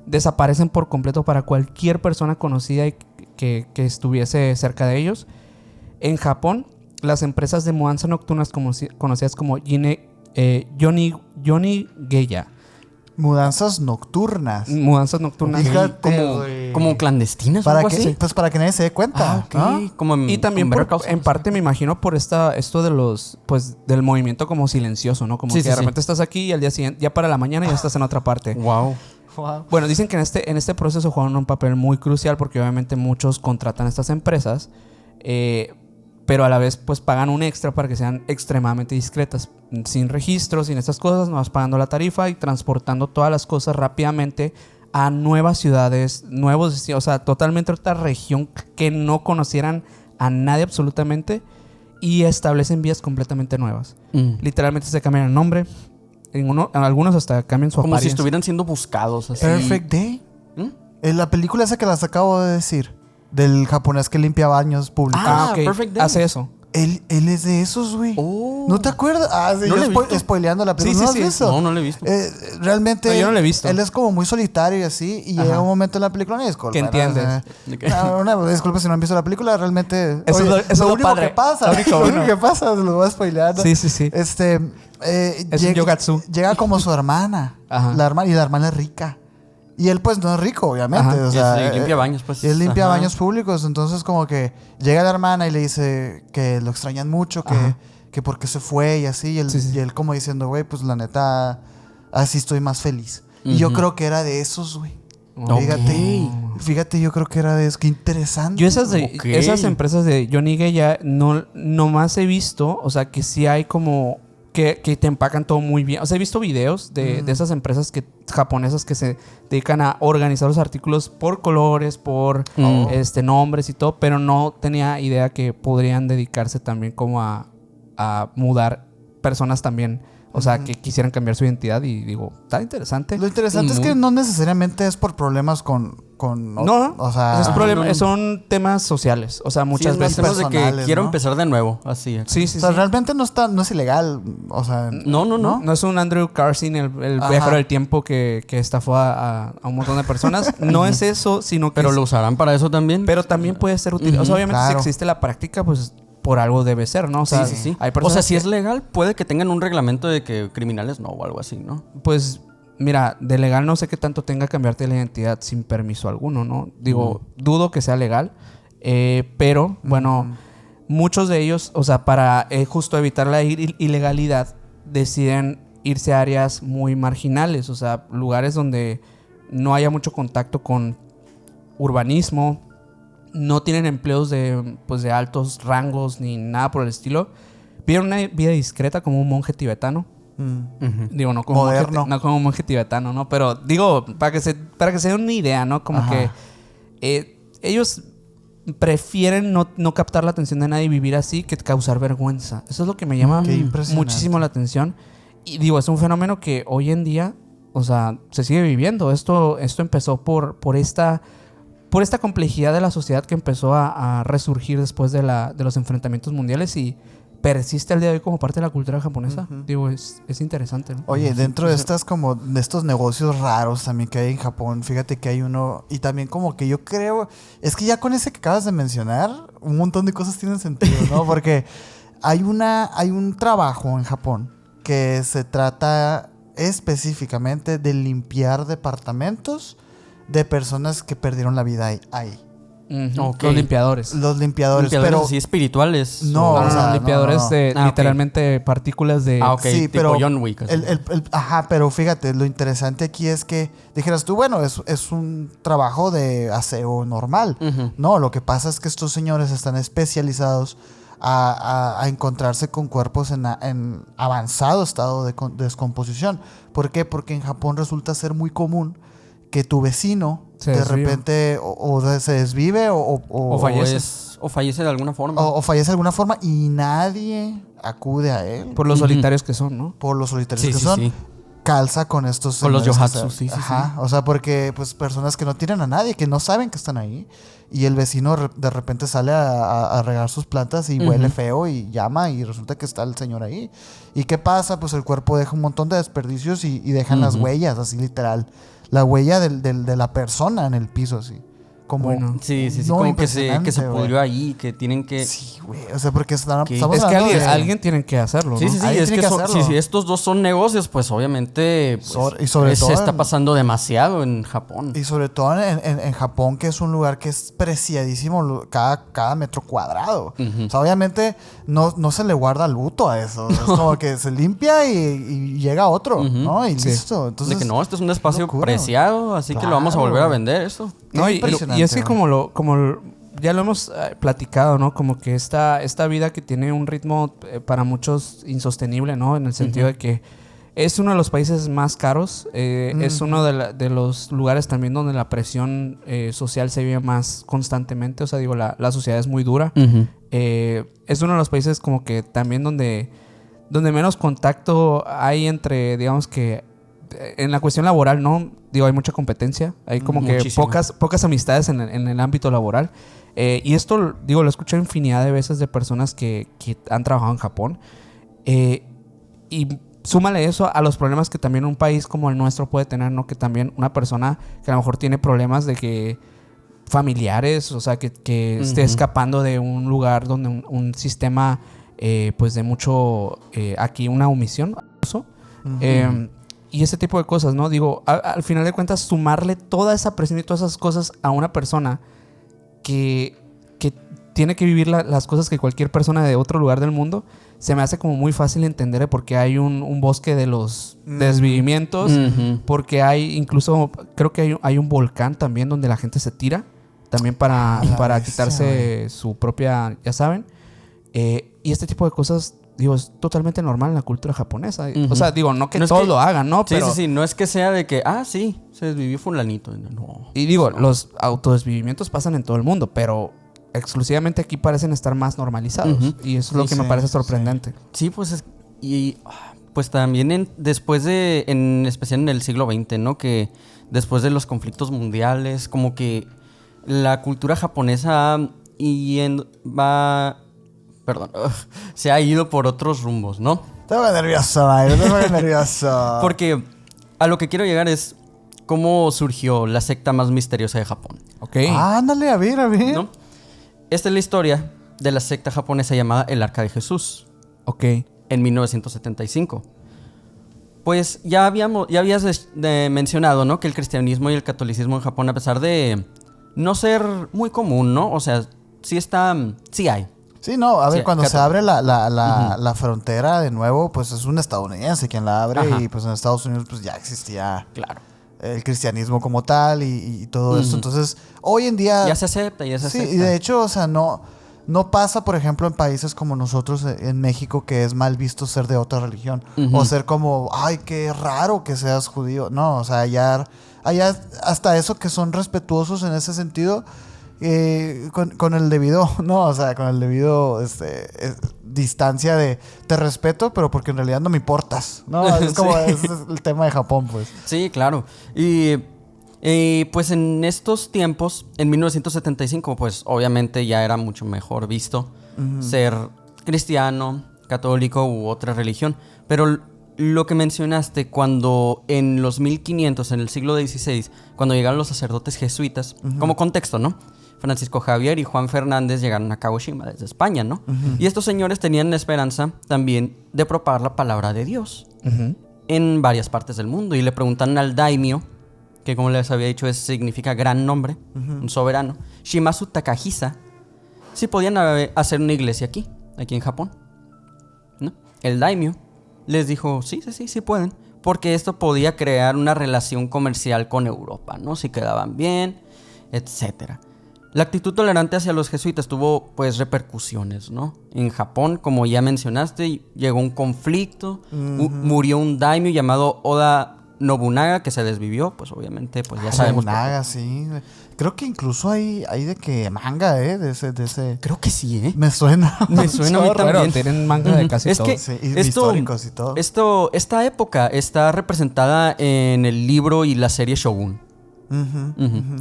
S3: desaparecen por completo para cualquier persona conocida y que estuviese cerca de ellos. En Japón, las empresas de mudanza nocturnas conocidas como Yoni Geya
S1: Mudanzas nocturnas.
S3: Mudanzas nocturnas.
S1: Fíjate, güey.
S2: Como clandestinas o
S1: Para
S2: algo
S1: que,
S2: así.
S1: pues para que nadie se dé cuenta.
S2: Ah, ok.
S1: ¿no?
S2: Como
S3: Y también
S2: con Better Call
S3: en
S2: Saul.
S3: parte me imagino por esto de los, pues, del movimiento como silencioso, ¿no? Como
S2: Sí,
S3: que
S2: sí,
S3: de
S2: sí.
S3: repente estás aquí y al día siguiente, ya para la mañana ya estás en otra parte.
S2: Wow.
S1: Wow.
S3: Bueno, dicen que en este proceso juegan un papel muy crucial porque obviamente muchos contratan a estas empresas, pero a la vez pues pagan un extra para que sean extremadamente discretas, sin registros, sin estas cosas, no vas pagando la tarifa y transportando todas las cosas rápidamente a nuevas ciudades, nuevos destinos, o sea, totalmente otra región que no conocieran a nadie absolutamente y establecen vías completamente nuevas. Literalmente se cambian el nombre, algunos hasta cambian su
S2: Como si
S3: apariencia.
S2: estuvieran siendo buscados. Así.
S1: Perfect Day.
S2: ¿Mm?
S1: En la película esa que las acabo de decir. Del japonés que limpia baños públicos.
S2: Ah,
S3: ok.
S2: Perfect Day.
S3: Hace eso.
S1: Él es de esos, güey.
S2: Oh.
S1: ¿No te acuerdas? Ah, sí,
S2: No
S1: yo
S2: lo he visto.
S1: spoileando la película.
S3: Sí,
S1: ¿No
S3: sí,
S1: has
S3: sí.
S1: visto?
S2: No, no lo he visto.
S1: Realmente
S3: No, yo no lo he visto.
S1: Él es como muy solitario y así. Y llega un momento en la película, no disculpa.
S3: Que entiendes.
S2: ¿De qué?
S1: Una disculpa si no han visto la película. Realmente.
S3: Eso es lo- eso es lo
S1: único
S3: padre.
S1: que pasa.
S3: Lo único
S1: Lo
S3: bueno.
S1: único que pasa, lo voy a spoilear.
S3: Sí, sí, sí.
S1: Es
S3: un yogatsu.
S1: Llega como su hermana.
S3: Ajá.
S1: Y la hermana es rica. Y él, pues, no es rico, obviamente.
S3: Ajá.
S1: O sea,
S2: limpia baños, pues.
S1: y él limpia
S2: Ajá.
S1: baños públicos. Entonces, como que llega la hermana y le dice que lo extrañan mucho,
S3: Ajá.
S1: que porque se fue y así.
S3: Sí, sí.
S1: Y él como diciendo, güey, pues la neta, así estoy más feliz. Y yo
S2: Ujú.
S1: creo que era de esos, güey.
S3: Ok.
S1: Fíjate, yo creo que era de esos. Qué interesante.
S3: Yo
S2: Ok.
S3: esas empresas de Johnny Gay ya no más he visto, o sea, que sí hay como que te empacan todo muy bien. O sea, he visto videos de esas empresas japonesas que se dedican a organizar los artículos por colores, por nombres y todo, pero no tenía idea que podrían dedicarse también como a mudar personas también. O sea, que quisieran cambiar su identidad y digo, está interesante.
S1: Lo interesante es que no necesariamente es por problemas con
S3: No,
S1: o sea,
S2: no.
S3: son temas sociales. O sea, muchas
S2: Sí,
S3: veces.
S2: temas de que
S1: personales,
S2: quiero
S1: ¿no?
S2: empezar de nuevo. Así.
S3: Sí, sí,
S1: o sea,
S3: sí.
S1: realmente no es ilegal. O sea,
S2: No.
S3: No es un Andrew Carson, el
S1: Ajá.
S3: viajero del tiempo que estafó a un montón de personas. No es eso, sino que...
S2: Pero lo usarán para eso también.
S3: pero también puede ser útil. O sea, obviamente
S1: claro.
S3: si existe la práctica, pues por algo debe ser, ¿no? O sea,
S2: Sí.
S3: hay
S2: O
S3: personas
S2: sea, si
S3: que-
S2: es legal, puede que tengan un reglamento de que criminales no o algo así, ¿no?
S3: Pues, mira, de legal no sé qué tanto tenga cambiarte la identidad sin permiso alguno, ¿no? Digo, dudo que sea legal. Pero, bueno, muchos de ellos, o sea, para justo evitar la ilegalidad, deciden irse a áreas muy marginales, o sea, lugares donde no haya mucho contacto con urbanismo, no tienen empleos de altos rangos ni nada por el estilo. Viven una vida discreta como un monje tibetano. Digo, no como,
S1: Moderno.
S3: no como un monje tibetano, ¿no? Pero digo, para que se den una idea, ¿no? Como
S1: Ajá.
S3: que ellos prefieren no captar la atención de nadie y vivir así que causar vergüenza. Eso es lo que me llama
S1: Qué impresionante.
S3: muchísimo la atención. Y digo, es un fenómeno que hoy en día, o sea, se sigue viviendo. Esto empezó por esta complejidad de la sociedad que empezó a resurgir después de los enfrentamientos mundiales y persiste al día de hoy como parte de la cultura japonesa. Digo, es interesante, ¿no?
S1: Oye, dentro de de estos negocios raros también que hay en Japón, fíjate que hay uno, y también como que yo creo, es que ya con ese que acabas de mencionar, un montón de cosas tienen sentido, ¿no? Porque hay un trabajo en Japón que se trata específicamente de limpiar departamentos de personas que perdieron la vida ahí.
S2: Ok.
S3: Los limpiadores.
S1: Los limpiadores,
S2: Limpiadores
S1: pero
S2: así espirituales.
S1: No,
S3: No,
S1: o
S3: no,
S1: sea,
S3: limpiadores
S1: no.
S3: de
S2: Ah, ok.
S3: literalmente partículas de...
S2: Ah, ok.
S1: sí,
S2: tipo
S1: pero
S2: John Wick. así.
S1: Ajá, pero fíjate, lo interesante aquí es que dijeras tú, bueno, es un trabajo de aseo normal.
S2: Ujú.
S1: No, lo que pasa es que estos señores están especializados a encontrarse con cuerpos en avanzado estado de descomposición. ¿Por qué? Porque en Japón resulta ser muy común que tu vecino
S3: Se
S1: de
S3: desvive.
S1: repente o se desvive
S3: O fallece.
S2: O fallece de alguna forma.
S1: o fallece de alguna forma y nadie acude a él
S3: Por los
S2: Ujú.
S3: solitarios que son, ¿no?
S1: por los solitarios
S2: Sí,
S1: que
S2: sí,
S1: son.
S2: sí.
S1: Calza con estos
S2: Con los
S1: señores que
S2: yohatsu,
S1: se-
S2: sí, sí,
S1: Ajá, o sea, porque pues personas que no tienen a nadie, que no saben que están ahí y el vecino de repente sale a regar sus plantas y huele feo y llama y resulta que está el señor ahí. ¿Y qué pasa? Pues el cuerpo deja un montón de desperdicios y dejan las huellas, así literal. La huella de la persona en el piso, así. como...
S3: Bueno.
S2: Sí,
S1: no,
S2: como que se
S1: impresionante, güey.
S2: pudrió ahí, que tienen que...
S1: Sí, güey. O sea, porque estamos
S2: Que-
S1: hablando
S3: Es que
S1: de...
S3: alguien tiene que hacerlo,
S2: Sí,
S3: ¿no?
S2: sí, sí,
S1: Alguien
S2: es
S1: tiene
S2: que
S1: que hacerlo.
S2: si estos dos son negocios, pues obviamente pues,
S1: Y sobre todo
S2: se está
S1: en-
S2: pasando demasiado en Japón.
S1: Y sobre todo en Japón, que es un lugar que es preciadísimo cada metro cuadrado.
S2: Ujú.
S1: O sea, obviamente no se le guarda luto a eso. Es como que se limpia y llega otro,
S2: Ujú.
S1: ¿no? Y
S3: Sí.
S1: listo. Entonces,
S2: de que no, este es un espacio
S1: locura.
S2: preciado, así que lo vamos a
S1: Claro.
S2: volver a vender esto.
S3: No, y
S1: impresionante,
S3: es que
S1: güey.
S3: ya lo hemos platicado, ¿no? Como que esta vida que tiene un ritmo para muchos insostenible, ¿no? En el sentido de que es uno de los países más caros, es uno de los lugares también donde la presión social se vive más constantemente, o sea, digo, la sociedad es muy dura. Es uno de los países como que también donde menos contacto hay entre, digamos que, en la cuestión laboral, ¿no? Digo, hay mucha competencia. Hay como que
S2: Muchísima.
S3: pocas amistades en el ámbito laboral. Y esto, digo, lo he escuchado infinidad de veces de personas que han trabajado en Japón. Y súmale eso a los problemas que también un país como el nuestro puede tener, ¿no? Que también una persona que a lo mejor tiene problemas de que familiares, o sea, que esté escapando de un lugar donde un sistema, pues de mucho, aquí una omisión, abuso. Y ese tipo de cosas, ¿no? Digo, al final de cuentas, sumarle toda esa presión y todas esas cosas a una persona que tiene que vivir las cosas que cualquier persona de otro lugar del mundo, se me hace como muy fácil entender porque hay un bosque de los desvivimientos, porque hay incluso, creo que hay un volcán también donde la gente se tira, también para
S1: bestia,
S3: quitarse su propia, ya saben. Y este tipo de cosas, digo, es totalmente normal en la cultura japonesa. O sea, digo, no que
S2: No es
S3: todos
S2: que-
S3: lo hagan, ¿no?
S2: Sí,
S3: Pero,
S2: sí, no es que sea de que, sí, se desvivió fulanito. No.
S3: y digo, los autodesvivimientos pasan en todo el mundo, pero exclusivamente aquí parecen estar más normalizados.
S2: Ujú.
S3: Y eso es lo
S1: Sí,
S3: que me
S1: sí,
S3: parece
S1: sí.
S3: sorprendente.
S2: Sí, pues pues también después de, en especial en el siglo XX, ¿no? Que después de los conflictos mundiales, como que la cultura japonesa se ha ido por otros rumbos, ¿no?
S1: Te voy nervioso, Mike. Te voy nervioso.
S2: Porque a lo que quiero llegar es cómo surgió la secta más misteriosa de Japón,
S3: ¿Ok?
S1: Ándale, a ver, a ver.
S2: ¿no? Esta es la historia de la secta japonesa llamada el Arca de Jesús.
S3: Ok.
S2: En 1975. Pues ya habías mencionado, ¿no? Que el cristianismo y el catolicismo en Japón, a pesar de no ser muy común, ¿no? O sea, sí hay.
S1: Sí, no, a ver,
S2: Sí,
S1: cuando se
S2: católico.
S1: abre la frontera de nuevo, pues es un estadounidense quien la abre.
S2: Ajá.
S1: Y pues en Estados Unidos pues ya existía
S2: Claro.
S1: el cristianismo como tal y todo esto. Entonces, hoy en día...
S2: Ya se acepta, ya se
S1: Sí,
S2: acepta.
S1: y de hecho, o sea, no pasa, por ejemplo, en países como nosotros en México, que es mal visto ser de otra religión.
S2: Ujú.
S1: O ser como, ay, qué raro que seas judío. No, o sea, allá hasta eso que son respetuosos en ese sentido, con el debido, no, o sea, con el debido distancia de te respeto, pero porque en realidad no me importas. No, es como
S2: Sí.
S1: ese es el tema de Japón, pues.
S2: Sí, claro. Y pues en estos tiempos, en 1975, pues obviamente ya era mucho mejor visto ser cristiano, católico u otra religión. Pero lo que mencionaste, cuando en los 1500, en el siglo XVI, cuando llegaron los sacerdotes jesuitas, como contexto, ¿no? Francisco Javier y Juan Fernández llegaron a Kagoshima desde España, ¿no? Y estos señores tenían la esperanza también de propagar la palabra de Dios en varias partes del mundo. Y le preguntan al daimyo, que como les había dicho significa gran nombre, un soberano, Shimazu Takahisa, si podían hacer una iglesia aquí en Japón, ¿no? El daimyo les dijo, sí pueden, porque esto podía crear una relación comercial con Europa, ¿no? Si quedaban bien, etcétera. La actitud tolerante hacia los jesuitas tuvo pues repercusiones, ¿no? En Japón, como ya mencionaste, llegó un conflicto, murió un daimyo llamado Oda Nobunaga, que se desvivió, pues obviamente, pues ya sabemos.
S1: Nobunaga, sí. Creo que incluso hay de que manga, de ese.
S2: Creo que sí, ¿eh?
S1: Me suena.
S2: Me suena a mí
S1: Chorro.
S2: también.
S3: Bueno, tienen manga de casi
S2: Es
S3: todo.
S2: que
S1: Sí, y históricos y todo.
S2: Esta época está representada en el libro y la serie Shogun.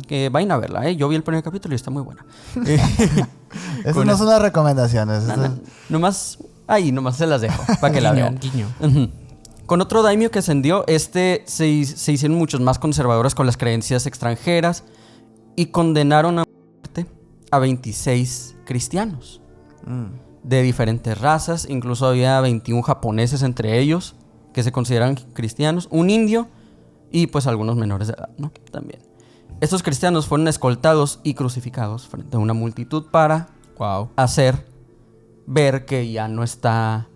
S2: Que vayan a verla, ¿eh? Yo vi el primer capítulo y está muy buena.
S1: Esas no son las recomendaciones.
S2: Nomás se las dejo para que la
S3: Guiño,
S2: vean.
S3: guiño.
S2: Ujú. Con otro daimyo que ascendió, se hicieron muchos más conservadores con las creencias extranjeras y condenaron a muerte a 26 cristianos de diferentes razas. Incluso había 21 japoneses entre ellos que se consideran cristianos, un indio y pues algunos menores de edad, ¿no? También. Estos cristianos fueron escoltados y crucificados frente a una multitud para hacer ver que ya no está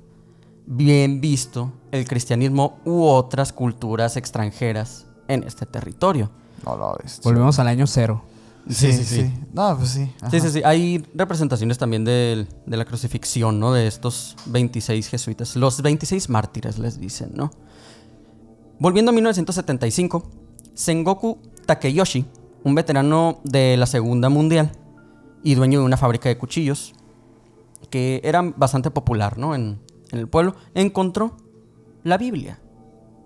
S2: bien visto el cristianismo u otras culturas extranjeras en este territorio.
S1: No lo ves.
S3: Volvemos al año 0.
S1: Sí. No, pues sí. Ajá.
S2: Sí. Hay representaciones también de la crucifixión, ¿no? De estos 26 jesuitas. Los 26 mártires les dicen, ¿no? Volviendo a 1975, Sengoku Takeyoshi, un veterano de la Segunda Mundial y dueño de una fábrica de cuchillos, que era bastante popular, ¿no? En el pueblo, encontró la Biblia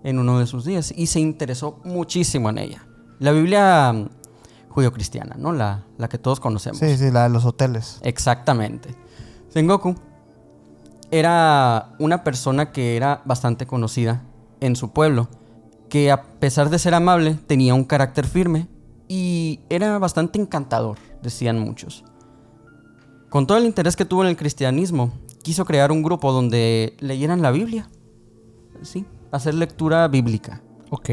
S2: en uno de sus días y se interesó muchísimo en ella. La Biblia judio-cristiana, ¿no? La que todos conocemos.
S1: Sí, la de los hoteles.
S2: Exactamente. Sengoku era una persona que era bastante conocida en su pueblo, que a pesar de ser amable, tenía un carácter firme y era bastante encantador, decían muchos. Con todo el interés que tuvo en el cristianismo, quiso crear un grupo donde leyeran la Biblia. Sí, hacer lectura bíblica.
S3: Ok.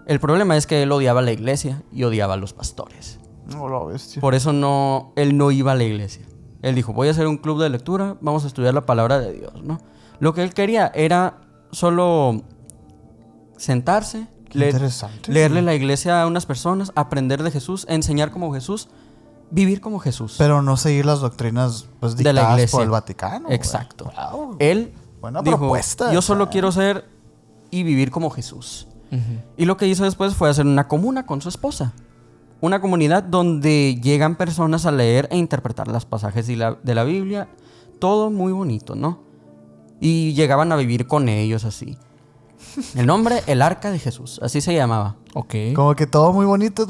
S2: El problema es que él odiaba la iglesia y odiaba a los pastores.
S1: No lo ves, tío.
S2: Por eso él no iba a la iglesia. Él dijo, voy a hacer un club de lectura, vamos a estudiar la palabra de Dios, ¿no? Lo que él quería era solo sentarse, leerle la iglesia a unas personas, aprender de Jesús, enseñar como Jesús, vivir como Jesús.
S1: Pero no seguir las doctrinas pues,
S2: de la
S1: dictadas
S2: iglesia
S1: por el Vaticano.
S2: Exacto.
S1: Wow.
S2: Él
S1: Buena
S2: dijo,
S1: propuesta.
S2: yo solo quiero ser y vivir como Jesús. Y lo que hizo después fue hacer una comuna con su esposa. Una comunidad donde llegan personas a leer e interpretar los pasajes de la Biblia. Todo muy bonito, ¿no? Y llegaban a vivir con ellos así. El nombre, el Arca de Jesús. Así se llamaba.
S3: Ok.
S1: Como que todo muy bonito,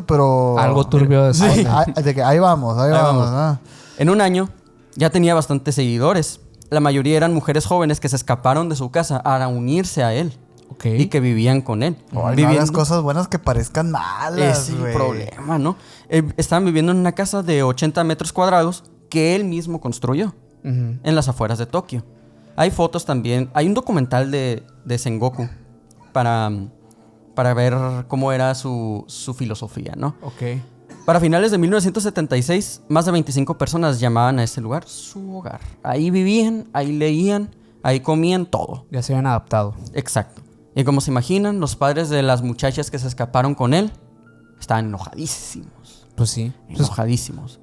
S1: pero...
S3: Algo turbio de
S1: Sí.
S3: eso.
S1: De que ahí vamos. ¿No?
S2: En un año ya tenía bastantes seguidores. La mayoría eran mujeres jóvenes que se escaparon de su casa para unirse a él.
S3: Ok.
S2: Y que vivían con él.
S1: Ay, no hagas cosas buenas que parezcan malas,
S2: Es el
S1: güey.
S2: problema, ¿no? Estaban viviendo en una casa de 80 metros cuadrados que él mismo construyó en las afueras de Tokio. Hay fotos también. Hay un documental de Sengoku para ver cómo era su filosofía, ¿no?
S3: Ok.
S2: Para finales de 1976, más de 25 personas llamaban a ese lugar su hogar. Ahí vivían, ahí leían, ahí comían todo.
S3: Ya se habían adaptado.
S2: Exacto. Y como se imaginan, los padres de las muchachas que se escaparon con él estaban enojadísimos.
S3: Pues sí.
S2: Enojadísimos.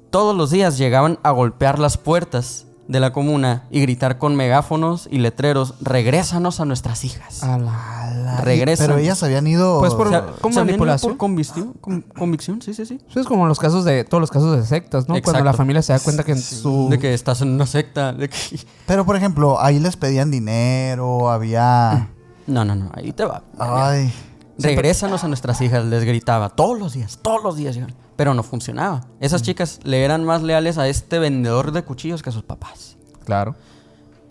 S2: Todos los días llegaban a golpear las puertas de la comuna y gritar con megáfonos y letreros, regrésanos a nuestras hijas. Regresan.
S1: Pero ellas habían ido...
S3: Pues por-
S2: O sea,
S3: ¿Cómo
S2: ¿se habían ido
S3: manipulación?
S2: por convicción, sí.
S3: Eso es como todos los casos de sectas, ¿no?
S2: Exacto.
S3: Cuando la familia se da cuenta que su...
S2: De que estás en una secta. De que...
S1: Pero, por ejemplo, ahí les pedían dinero, había...
S2: No, ahí te va.
S1: Ay...
S2: Regrésanos a nuestras hijas, les gritaba. Todos los días llegaban. Pero no funcionaba. Esas chicas le eran más leales a este vendedor de cuchillos que a sus papás.
S3: Claro.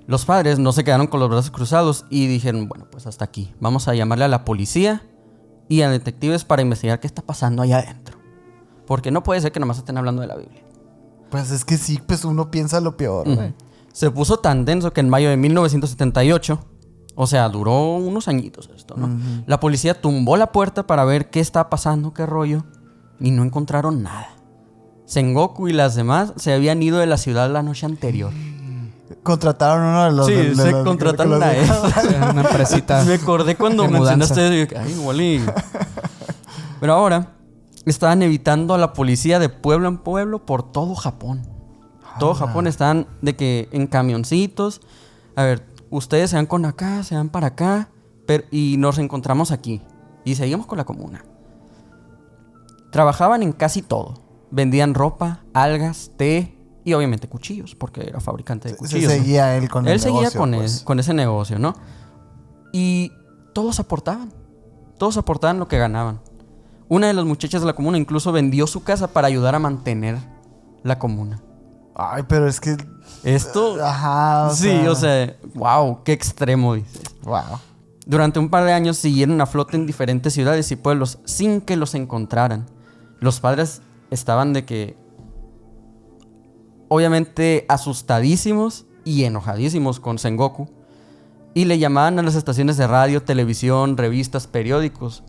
S2: Los padres no se quedaron con los brazos cruzados y dijeron, bueno, pues hasta aquí. Vamos a llamarle a la policía y a detectives para investigar qué está pasando allá adentro. Porque no puede ser que nomás estén hablando de la Biblia.
S1: Pues es que sí, pues uno piensa lo peor, güey.
S2: Se puso tan denso que en mayo de 1978, o sea, duró unos añitos esto, ¿no? La policía tumbó la puerta para ver qué estaba pasando, qué rollo, y no encontraron nada. Sengoku y las demás se habían ido de la ciudad la noche anterior.
S1: Contrataron uno de los...
S2: Sí,
S1: de
S2: se
S1: los-
S2: contrataron
S1: que
S2: a
S1: los-
S2: él.
S3: Una empresita.
S2: Me acordé cuando
S3: de mudanza.
S2: mencionaste eso. Y dije, ay, igual y... Pero ahora estaban evitando a la policía de pueblo en pueblo por todo Japón. Todo Japón estaban de que en camioncitos. A ver, ustedes se van con acá, se van para acá. Y nos encontramos aquí. Y seguimos con la comuna. Trabajaban en casi todo. Vendían ropa, algas, té y obviamente cuchillos, porque era fabricante de
S1: Se
S2: cuchillos. ¿no?
S1: seguía él con el
S2: Él seguía
S1: negocio,
S2: con,
S1: pues.
S2: con ese negocio, ¿no? Y todos aportaban. Todos aportaban lo que ganaban. Una de las muchachas de la comuna incluso vendió su casa para ayudar a mantener la comuna.
S1: Ay, pero es que...
S2: Esto...
S1: Ajá,
S2: sí, o sea, wow, qué extremo, dices.
S1: Wow.
S2: Durante un par de años siguieron a flote en diferentes ciudades y pueblos sin que los encontraran. Los padres estaban de que, obviamente, asustadísimos y enojadísimos con Sengoku. Y le llamaban a las estaciones de radio, televisión, revistas, periódicos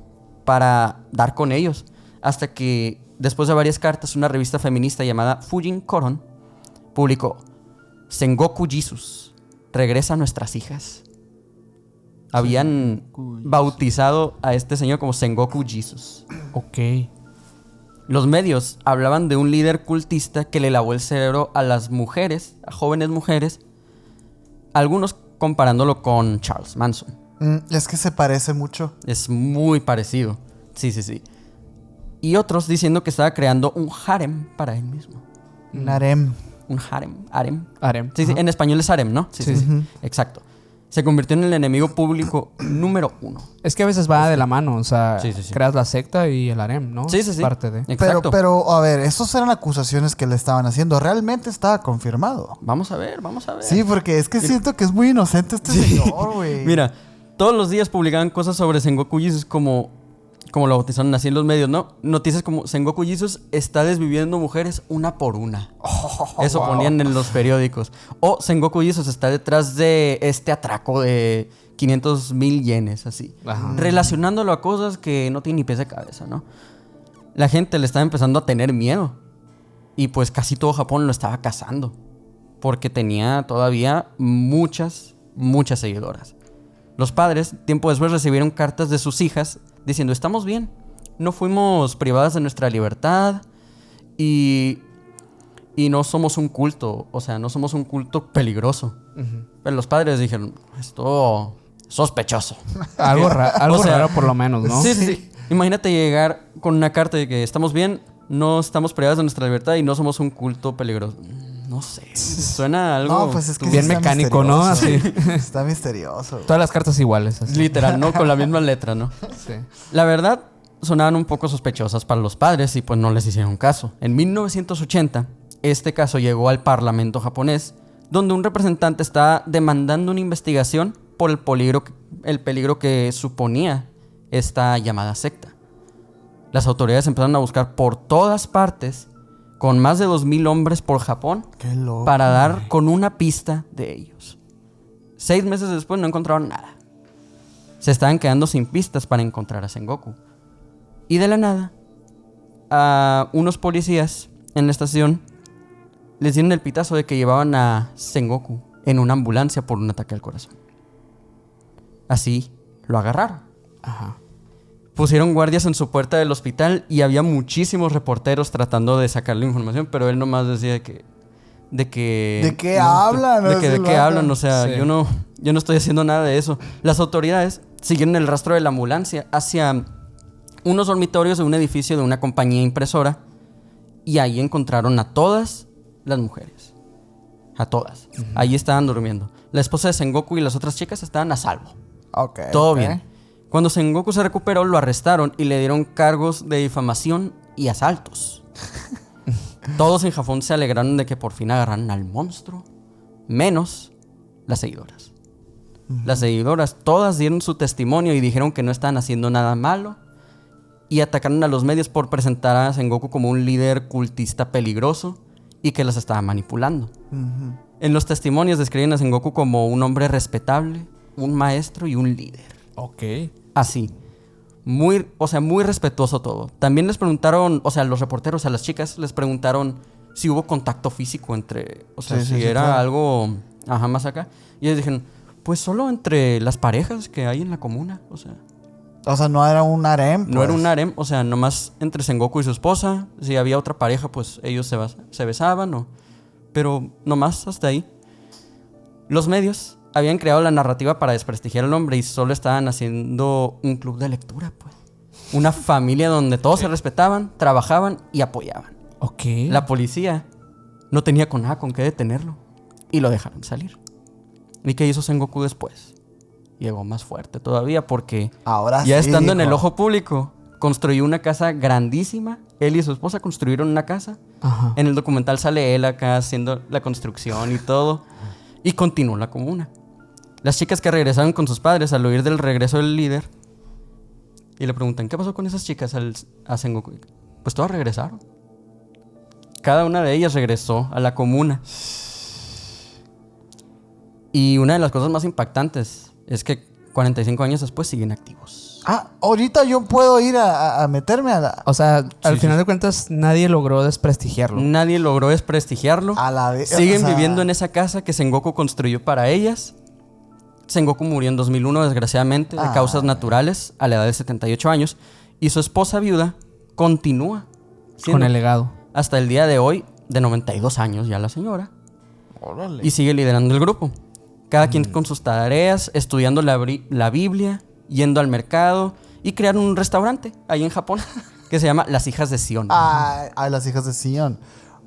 S2: para dar con ellos. Hasta que, después de varias cartas, una revista feminista llamada Fujin Koron publicó: Sengoku Jesus, regresa a nuestras hijas. Habían bautizado a este señor como Sengoku Jesus.
S3: Ok.
S2: Los medios hablaban de un líder cultista que le lavó el cerebro a las mujeres, a jóvenes mujeres, algunos comparándolo con Charles Manson.
S1: Es que se parece mucho.
S2: Es muy parecido. Sí. Y otros diciendo que estaba creando un harem para él mismo.
S1: Un harem.
S2: Un harem.
S3: Harem.
S2: Sí, en español es harem, ¿no? Sí.
S1: Ujú.
S2: Exacto. Se convirtió en el enemigo público número 1.
S3: Es que a veces va de la mano, o sea,
S2: Sí.
S3: creas la secta y el harem, ¿no?
S2: Sí.
S3: Es parte de...
S2: Exacto.
S1: Pero, a ver, esas eran acusaciones que le estaban haciendo. Realmente estaba confirmado.
S2: Vamos a ver.
S1: Sí, porque es que siento que es muy inocente este señor, güey.
S2: Mira, todos los días publicaban cosas sobre Sengoku Jesus como lo bautizaron así en los medios, ¿no? Noticias como Sengoku Jesus está desviviendo mujeres una por una. Eso ponían en los periódicos. O Sengoku Jesus está detrás de este atraco de 500,000 yenes, así.
S3: Ajá.
S2: Relacionándolo a cosas que no tienen ni pies de cabeza, ¿no? La gente le estaba empezando a tener miedo. Y pues casi todo Japón lo estaba cazando. Porque tenía todavía muchas seguidoras. Los padres, tiempo después, recibieron cartas de sus hijas diciendo: estamos bien, no fuimos privadas de nuestra libertad y no somos un culto, o sea, no somos un culto peligroso. Pero los padres dijeron: esto sospechoso.
S3: Algo,
S2: O sea,
S3: raro por lo menos, ¿no?
S2: Sí. Imagínate llegar con una carta de que estamos bien, no estamos privadas de nuestra libertad y no somos un culto peligroso. No sé, suena algo...
S1: No, pues es que
S3: bien
S1: sí está
S3: mecánico, ¿no?
S1: misterioso.
S3: Así.
S1: Está misterioso.
S3: Todas las cartas iguales, así.
S2: Literal, ¿no? Con la misma letra, ¿no?
S3: Sí.
S2: La verdad, sonaban un poco sospechosas para los padres y pues no les hicieron caso. En 1980, este caso llegó al Parlamento japonés, donde un representante estaba demandando una investigación por el peligro que suponía esta llamada secta. Las autoridades empezaron a buscar por todas partes, con más de 2,000 hombres por Japón,
S1: Qué loco.
S2: para dar con una pista de ellos. 6 meses después no encontraron nada. Se estaban quedando sin pistas para encontrar a Sengoku. Y de la nada, a unos policías en la estación les dieron el pitazo de que llevaban a Sengoku en una ambulancia por un ataque al corazón. Así lo agarraron.
S3: Ajá.
S2: Pusieron guardias en su puerta del hospital y había muchísimos reporteros tratando de sacarle información, pero él nomás decía ¿De qué
S1: hablan?
S2: ¿De qué
S1: Así
S2: hablan? O
S1: lo
S2: sea,
S3: Sí.
S2: yo no estoy haciendo nada de eso. Las autoridades siguieron el rastro de la ambulancia hacia unos dormitorios de un edificio de una compañía impresora y ahí encontraron a todas las mujeres. A todas. Ahí estaban durmiendo. La esposa de Sengoku y las otras chicas estaban a salvo.
S1: Ok.
S2: Todo
S1: ok.
S2: bien. Cuando Sengoku se recuperó, lo arrestaron y le dieron cargos de difamación y asaltos. Todos en Japón se alegraron de que por fin agarraran al monstruo, menos las seguidoras. Las seguidoras todas dieron su testimonio y dijeron que no estaban haciendo nada malo y atacaron a los medios por presentar a Sengoku como un líder cultista peligroso y que las estaba manipulando.
S1: Ujú.
S2: En los testimonios describen a Sengoku como un hombre respetable, un maestro y un líder.
S3: Ok.
S2: Así. Muy respetuoso todo. También les preguntaron, o sea, los reporteros, a las chicas, les preguntaron si hubo contacto físico entre, o sea,
S1: Sí,
S2: si
S1: sí, sí,
S2: era
S1: claro.
S2: algo, más acá. Y ellos dijeron, pues solo entre las parejas que hay en la comuna, o sea.
S1: O sea, no era un harem.
S2: No era
S1: pues.
S2: un harem, o sea, nomás entre Sengoku y su esposa. Si había otra pareja, pues ellos se besaban, pero nomás hasta ahí. Los medios habían creado la narrativa para desprestigiar al hombre y solo estaban haciendo un club de lectura, pues. Una familia donde todos se respetaban, trabajaban y apoyaban.
S3: Ok.
S2: La policía no tenía nada con qué detenerlo y lo dejaron salir. ¿Y qué hizo Sengoku después? Llegó más fuerte todavía porque
S1: Ahora
S2: ya
S1: sí,
S2: estando en el
S1: dijo.
S2: ojo público, construyó una casa grandísima. Él y su esposa construyeron una casa.
S3: Ajá.
S2: En el documental sale él acá haciendo la construcción y todo. Y continuó la comuna. Las chicas que regresaron con sus padres al oír del regreso del líder y le preguntan, ¿qué pasó con esas chicas a Sengoku? pues todas regresaron. Cada una de ellas regresó a la comuna. Y una de las cosas más impactantes es que 45 años después siguen activos.
S1: Ahorita yo puedo ir a meterme a la...
S3: O sea, al final de cuentas, nadie logró desprestigiarlo.
S2: Nadie logró desprestigiarlo.
S1: A la vez.
S2: Siguen viviendo en esa casa que Sengoku construyó para ellas. Sengoku murió en 2001, desgraciadamente, de causas naturales, a la edad de 78 años. Y su esposa viuda continúa
S3: con el legado.
S2: Hasta el día de hoy, de 92 años ya la señora.
S1: Órale.
S2: Y sigue liderando el grupo. Cada quien con sus tareas, estudiando la Biblia, yendo al mercado y crearon un restaurante ahí en Japón que se llama Las Hijas de Sion.
S1: Las Hijas de Sion.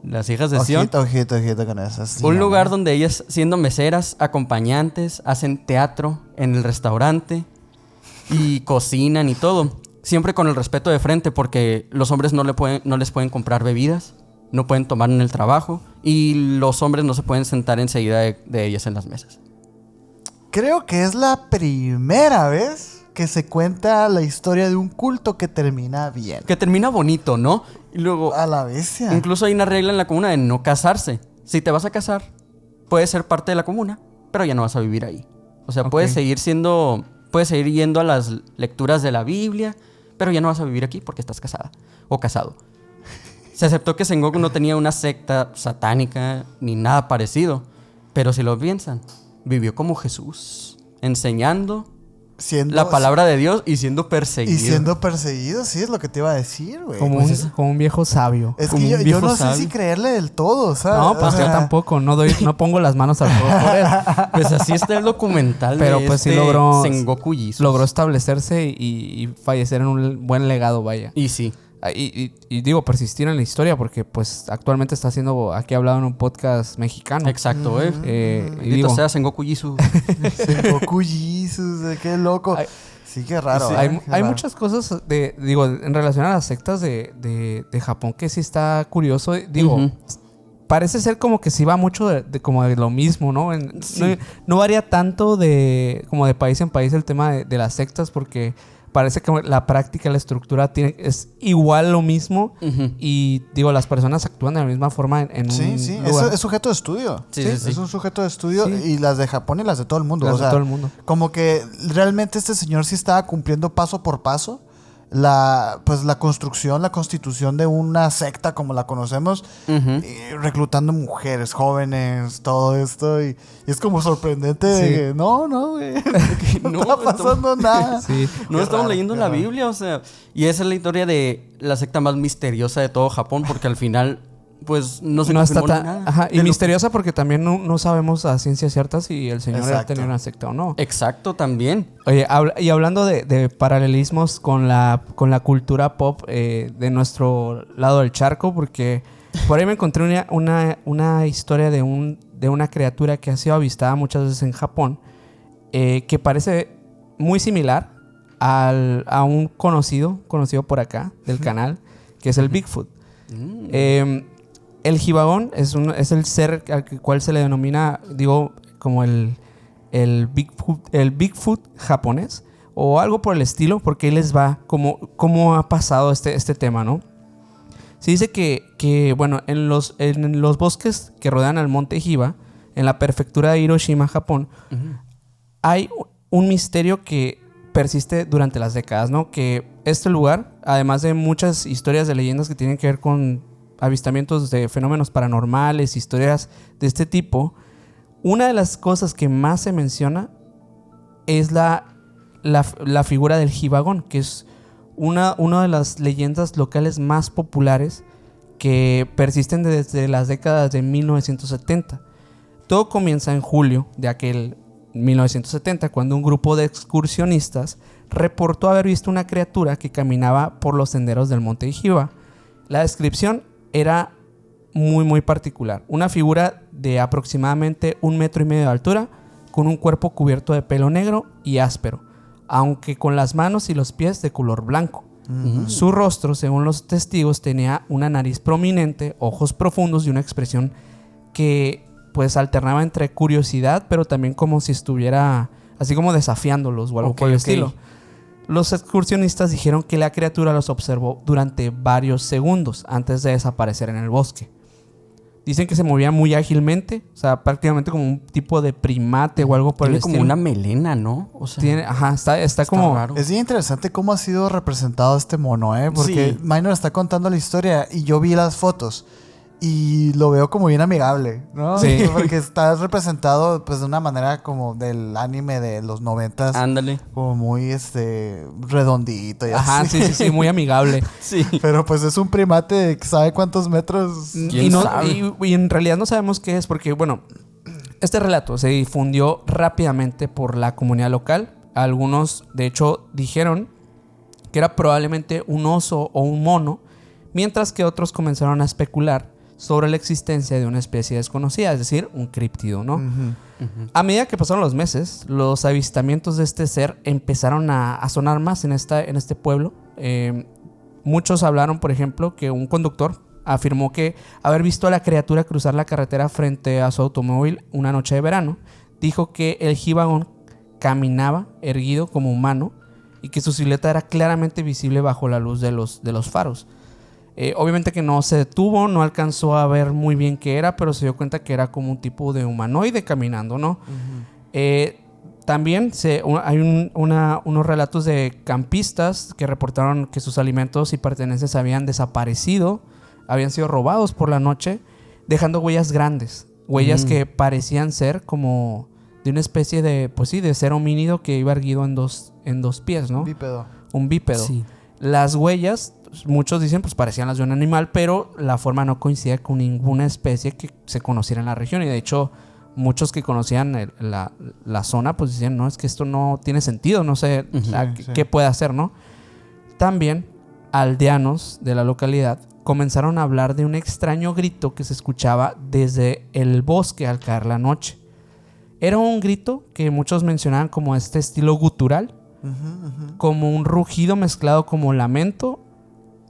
S2: Las Hijas de Sion.
S1: Ojito con esas.
S2: Un lugar donde ellas, siendo meseras, acompañantes, hacen teatro en el restaurante y cocinan y todo. Siempre con el respeto de frente, porque los hombres no les pueden comprar bebidas, no pueden tomar en el trabajo y los hombres no se pueden sentar enseguida de ellas en las mesas.
S1: Creo que es la primera vez que se cuenta la historia de un culto que termina bien.
S2: Que termina bonito, ¿no? Y luego...
S1: A la bestia.
S2: Incluso hay una regla en la comuna de no casarse. Si te vas a casar, puedes ser parte de la comuna, pero ya no vas a vivir ahí. O sea, puedes seguir yendo a las lecturas de la Biblia, pero ya no vas a vivir aquí porque estás casada o casado. Se aceptó que Sengoku no tenía una secta satánica ni nada parecido, pero si lo piensan, vivió como Jesús, enseñando la palabra de Dios y siendo perseguido.
S1: Sí, es lo que te iba a decir, güey.
S3: Como un viejo sabio.
S1: Es que yo no sé si creerle del todo, ¿sabes?
S3: No, pues yo tampoco. No pongo las manos al fuego por él.
S2: Pues así está el documental.
S3: Pero
S2: de
S3: pues sí logró
S2: Sengoku Jesus.
S3: Logró establecerse y fallecer en un buen legado, vaya.
S2: Y sí.
S3: Y digo, persistir en la historia porque pues actualmente está siendo aquí hablado en un podcast mexicano.
S2: Exacto, Bendito sea Sengoku Jesus.
S1: Sengoku Jesus, qué loco. Sí, qué raro.
S3: Sí, hay muchas cosas en relación a las sectas de Japón que sí está curioso. Parece ser como que sí va mucho como de lo mismo, ¿no? No varía tanto como de país en país el tema de las sectas porque parece que la práctica, la estructura es igual lo mismo. Y las personas actúan de la misma forma en un lugar.
S1: Es sujeto de estudio.
S2: Sí.
S1: Es un sujeto de estudio y las de Japón y las de todo el mundo.
S3: De todo el mundo.
S1: Como que realmente este señor sí estaba cumpliendo paso por paso la construcción, la constitución de una secta como la conocemos, y reclutando mujeres jóvenes, todo esto, y es como sorprendente de que no, güey, no está pasando nada.
S2: Sí. No estamos leyendo la Biblia, o sea, y esa es la historia de la secta más misteriosa de todo Japón, porque al final pues no se confirmó nada.
S3: Ajá, y misteriosa porque también no sabemos a ciencia cierta si el señor ha tenido una secta o no.
S2: Exacto, también.
S3: Oye, y hablando de paralelismos con la cultura pop de nuestro lado del charco, porque por ahí me encontré una historia de una criatura que ha sido avistada muchas veces en Japón, que parece muy similar a un conocido por acá del canal, que es el Bigfoot. El Hibagón es el ser al cual se le denomina, como el Bigfoot japonés o algo por el estilo, porque ahí les va cómo ha pasado este tema, ¿no? Se dice que bueno, en los bosques que rodean al monte Hiba, en la prefectura de Hiroshima, Japón, hay un misterio que persiste durante las décadas, ¿no? Que este lugar, además de muchas historias de leyendas que tienen que ver con avistamientos de fenómenos paranormales, historias de este tipo, una de las cosas que más se menciona es la figura del Hibagón, que es una de las leyendas locales más populares que persisten desde las décadas de 1970. Todo comienza en julio de aquel 1970, cuando un grupo de excursionistas reportó haber visto una criatura que caminaba por los senderos del monte Hiba. La descripción era muy, muy particular. Una figura de aproximadamente 1,5 metros de altura, con un cuerpo cubierto de pelo negro y áspero, aunque con las manos y los pies de color blanco. Su rostro, según los testigos, tenía una nariz prominente, ojos profundos y una expresión que pues alternaba entre curiosidad, pero también como si estuviera así como desafiándolos o algo por el estilo. Los excursionistas dijeron que la criatura los observó durante varios segundos antes de desaparecer en el bosque. Dicen que se movía muy ágilmente, o sea, prácticamente como un tipo de primate o algo por el estilo.
S2: Tiene como una melena, ¿no? O sea,
S3: está como
S2: raro.
S1: Es bien interesante cómo ha sido representado este mono, ¿eh? Porque
S2: Sí.
S1: Minor está contando la historia y yo vi las fotos y lo veo como bien amigable, ¿no?
S3: Sí.
S1: Porque está representado pues de una manera como del anime de los 90s,
S2: Ándale.
S1: como muy redondito y
S3: Ajá,
S1: así.
S3: sí, muy amigable.
S2: Sí.
S1: Pero pues es un primate que sabe cuántos metros.
S2: ¿Quién sabe?
S3: Y en realidad no sabemos qué es porque, bueno, este relato se difundió rápidamente por la comunidad local. Algunos, de hecho, dijeron que era probablemente un oso o un mono, mientras que otros comenzaron a especular sobre la existencia de una especie desconocida, es decir, un críptido, ¿no? A medida que pasaron los meses, los avistamientos de este ser empezaron a sonar más en este pueblo. Muchos hablaron, por ejemplo, que un conductor afirmó que haber visto a la criatura cruzar la carretera frente a su automóvil una noche de verano. Dijo que el jibagón caminaba erguido como humano y que su silueta era claramente visible bajo la luz de los faros. Obviamente que no se detuvo, no alcanzó a ver muy bien qué era, pero se dio cuenta que era como un tipo de humanoide caminando, ¿no? También hay unos relatos de campistas que reportaron que sus alimentos y pertenencias habían desaparecido, habían sido robados por la noche, dejando huellas grandes, huellas que parecían ser como de una especie de, pues sí, de ser homínido que iba erguido en dos pies, ¿no?
S1: Bípedo.
S3: Un bípedo.
S2: Sí.
S3: Las huellas, muchos dicen, pues parecían las de un animal, pero la forma no coincidía con ninguna especie que se conociera en la región. Y de hecho, muchos que conocían la zona, pues decían, no, es que esto no tiene sentido, no sé qué puede hacer, ¿no? También, aldeanos de la localidad comenzaron a hablar de un extraño grito que se escuchaba desde el bosque al caer la noche. Era un grito que muchos mencionaban como este estilo gutural, como un rugido mezclado como lamento,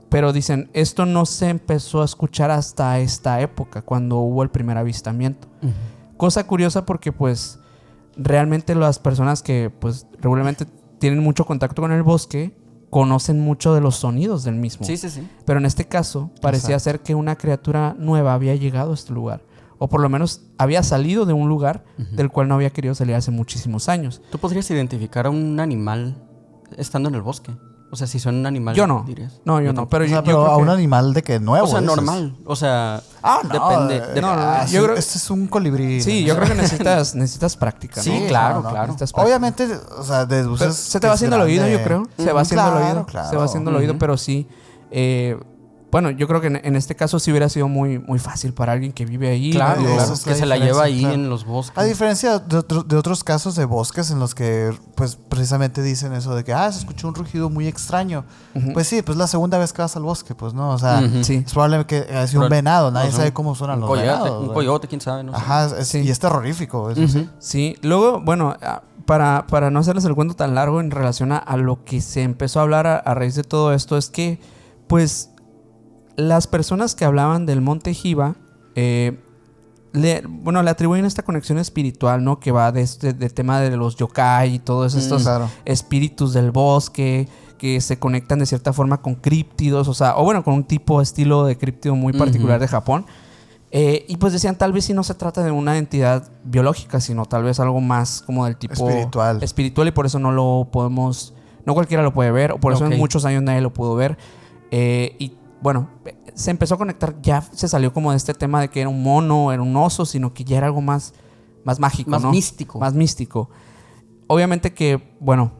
S3: pero dicen, esto no se empezó a escuchar hasta esta época, cuando hubo el primer avistamiento. Cosa curiosa porque pues realmente las personas que pues regularmente tienen mucho contacto con el bosque conocen mucho de los sonidos del mismo.
S2: Sí.
S3: Pero en este caso parecía ser que una criatura nueva había llegado a este lugar. O por lo menos había salido de un lugar del cual no había querido salir hace muchísimos años.
S2: ¿Tú podrías identificar a un animal estando en el bosque? O sea, si son un animal,
S3: Yo no.
S2: dirías.
S3: No, yo no. Pero
S1: O sea,
S3: yo
S1: pero
S3: creo
S1: a
S3: que-
S1: un animal de que nuevo.
S2: O sea,
S1: dices.
S2: normal. O sea,
S1: No,
S2: depende.
S3: no,
S1: sí,
S3: yo creo-
S1: este es un colibrí.
S3: Sí, yo creo que necesitas práctica, ¿no?
S2: Sí, claro.
S3: Necesitas práctica.
S1: Obviamente, o sea, de
S3: Pero
S1: buses
S3: se te va haciendo el oído, yo creo. Se va haciendo el oído.
S1: Claro.
S3: Se va haciendo el oído, pero sí. Bueno, yo creo que en este caso sí hubiera sido muy, muy fácil para alguien que vive ahí.
S2: Claro,
S1: Digo,
S2: claro,
S1: esa es
S2: que
S1: la
S2: se la
S1: diferencia,
S2: lleva ahí
S1: claro.
S2: en los bosques.
S1: A diferencia de otros casos de bosques en los que, pues, precisamente dicen eso de que, se escuchó un rugido muy extraño. Pues sí, pues la segunda vez que vas al bosque, pues, ¿no? O sea,
S3: Sí.
S1: es probable que haya sido un venado. Nadie sabe cómo suenan los venados.
S2: Un
S1: ¿verdad?
S2: coyote, quién sabe, no sé.
S1: Ajá,
S3: Sí.
S1: y es terrorífico, eso sí.
S3: Sí, luego, bueno, para no hacerles el cuento tan largo en relación a lo que se empezó a hablar a raíz de todo esto, es que, pues, las personas que hablaban del monte Jiva, le atribuyen esta conexión espiritual, ¿no? Que va del tema de los yokai y todos estos
S1: Claro.
S3: espíritus del bosque que se conectan de cierta forma con críptidos, con un tipo estilo de críptido muy particular de Japón. Y pues decían, tal vez si no se trata de una entidad biológica, sino tal vez algo más como del tipo espiritual, y por eso no lo podemos, no cualquiera lo puede ver, o por eso en muchos años nadie lo pudo ver. Y bueno, se empezó a conectar, ya se salió como de este tema de que era un mono, era un oso, sino que ya era algo más mágico,
S2: Más
S3: ¿no?
S2: místico.
S3: Más místico. Obviamente que, bueno,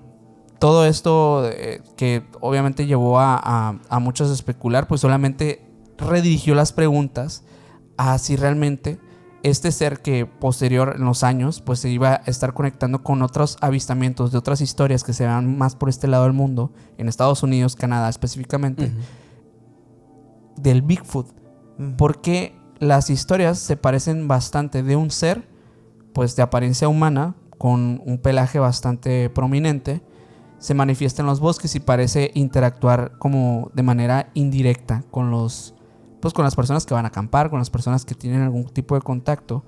S3: todo esto que obviamente llevó a muchos a especular, pues solamente redirigió las preguntas a si realmente este ser que posterior en los años pues se iba a estar conectando con otros avistamientos de otras historias que se dan más por este lado del mundo, en Estados Unidos, Canadá específicamente, del Bigfoot. Porque las historias se parecen bastante de un ser pues de apariencia humana con un pelaje bastante prominente, se manifiesta en los bosques y parece interactuar como de manera indirecta con las personas que van a acampar, con las personas que tienen algún tipo de contacto.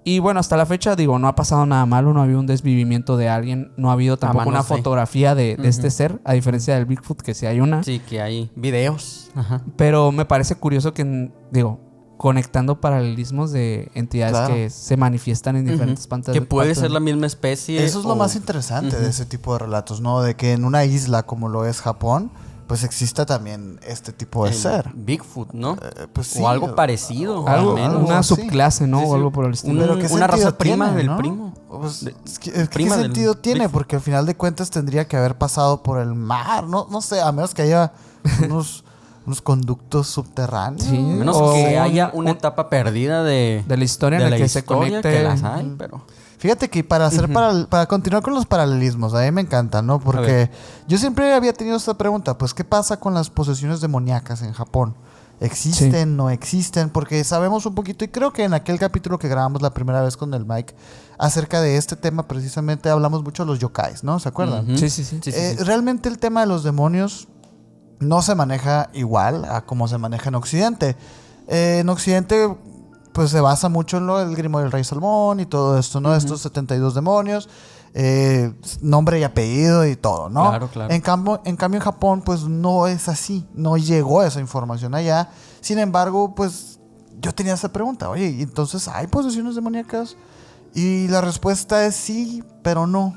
S3: Y bueno, hasta la fecha, digo, no ha pasado nada malo, no ha habido un desvivimiento de alguien, no ha habido tampoco una fotografía de este ser, a diferencia del Bigfoot, que sí hay una.
S2: Sí, que hay videos. Ajá.
S3: Pero me parece curioso que, digo, conectando paralelismos de entidades que se manifiestan en diferentes partes.
S2: Que puede ser la misma especie.
S1: Eso es lo más interesante de ese tipo de relatos, ¿no? De que en una isla como lo es Japón, pues exista también este tipo de ser.
S2: Bigfoot, ¿no?
S1: Pues sí,
S2: o algo parecido.
S3: Algo, una
S1: sí.
S3: subclase, ¿no?
S2: Sí, sí.
S3: O algo por el estilo.
S1: Pero ¿qué
S2: una raza
S1: sentido
S2: prima
S1: tiene,
S2: del
S1: no?
S2: primo.
S1: Pues, ¿qué
S2: prima del
S1: sentido tiene?
S2: Bigfoot.
S1: Porque al final de cuentas tendría que haber pasado por el mar, no sé, a menos que haya unos conductos subterráneos.
S3: Sí.
S2: Menos
S3: O
S2: que haya una etapa perdida de
S3: la historia en la que se conecte.
S2: Que las hay, pero...
S1: Fíjate que para continuar con los paralelismos, a mí me encanta, ¿no? Porque yo siempre había tenido esta pregunta, pues, ¿qué pasa con las posesiones demoníacas en Japón? ¿Existen, no existen? Porque sabemos un poquito, y creo que en aquel capítulo que grabamos la primera vez con el Mike, acerca de este tema precisamente hablamos mucho de los yokais, ¿no? ¿Se acuerdan?
S3: Sí.
S1: Realmente el tema de los demonios no se maneja igual a como se maneja en Occidente. En Occidente, pues se basa mucho en el Grimorio del Rey Salomón y todo esto, ¿no? Estos 72 demonios, nombre y apellido y todo, ¿no?
S2: Claro.
S1: En cambio en Japón, pues no es así, no llegó esa información allá. Sin embargo, pues yo tenía esa pregunta, oye, ¿y entonces hay posesiones demoníacas? Y la respuesta es sí, pero no.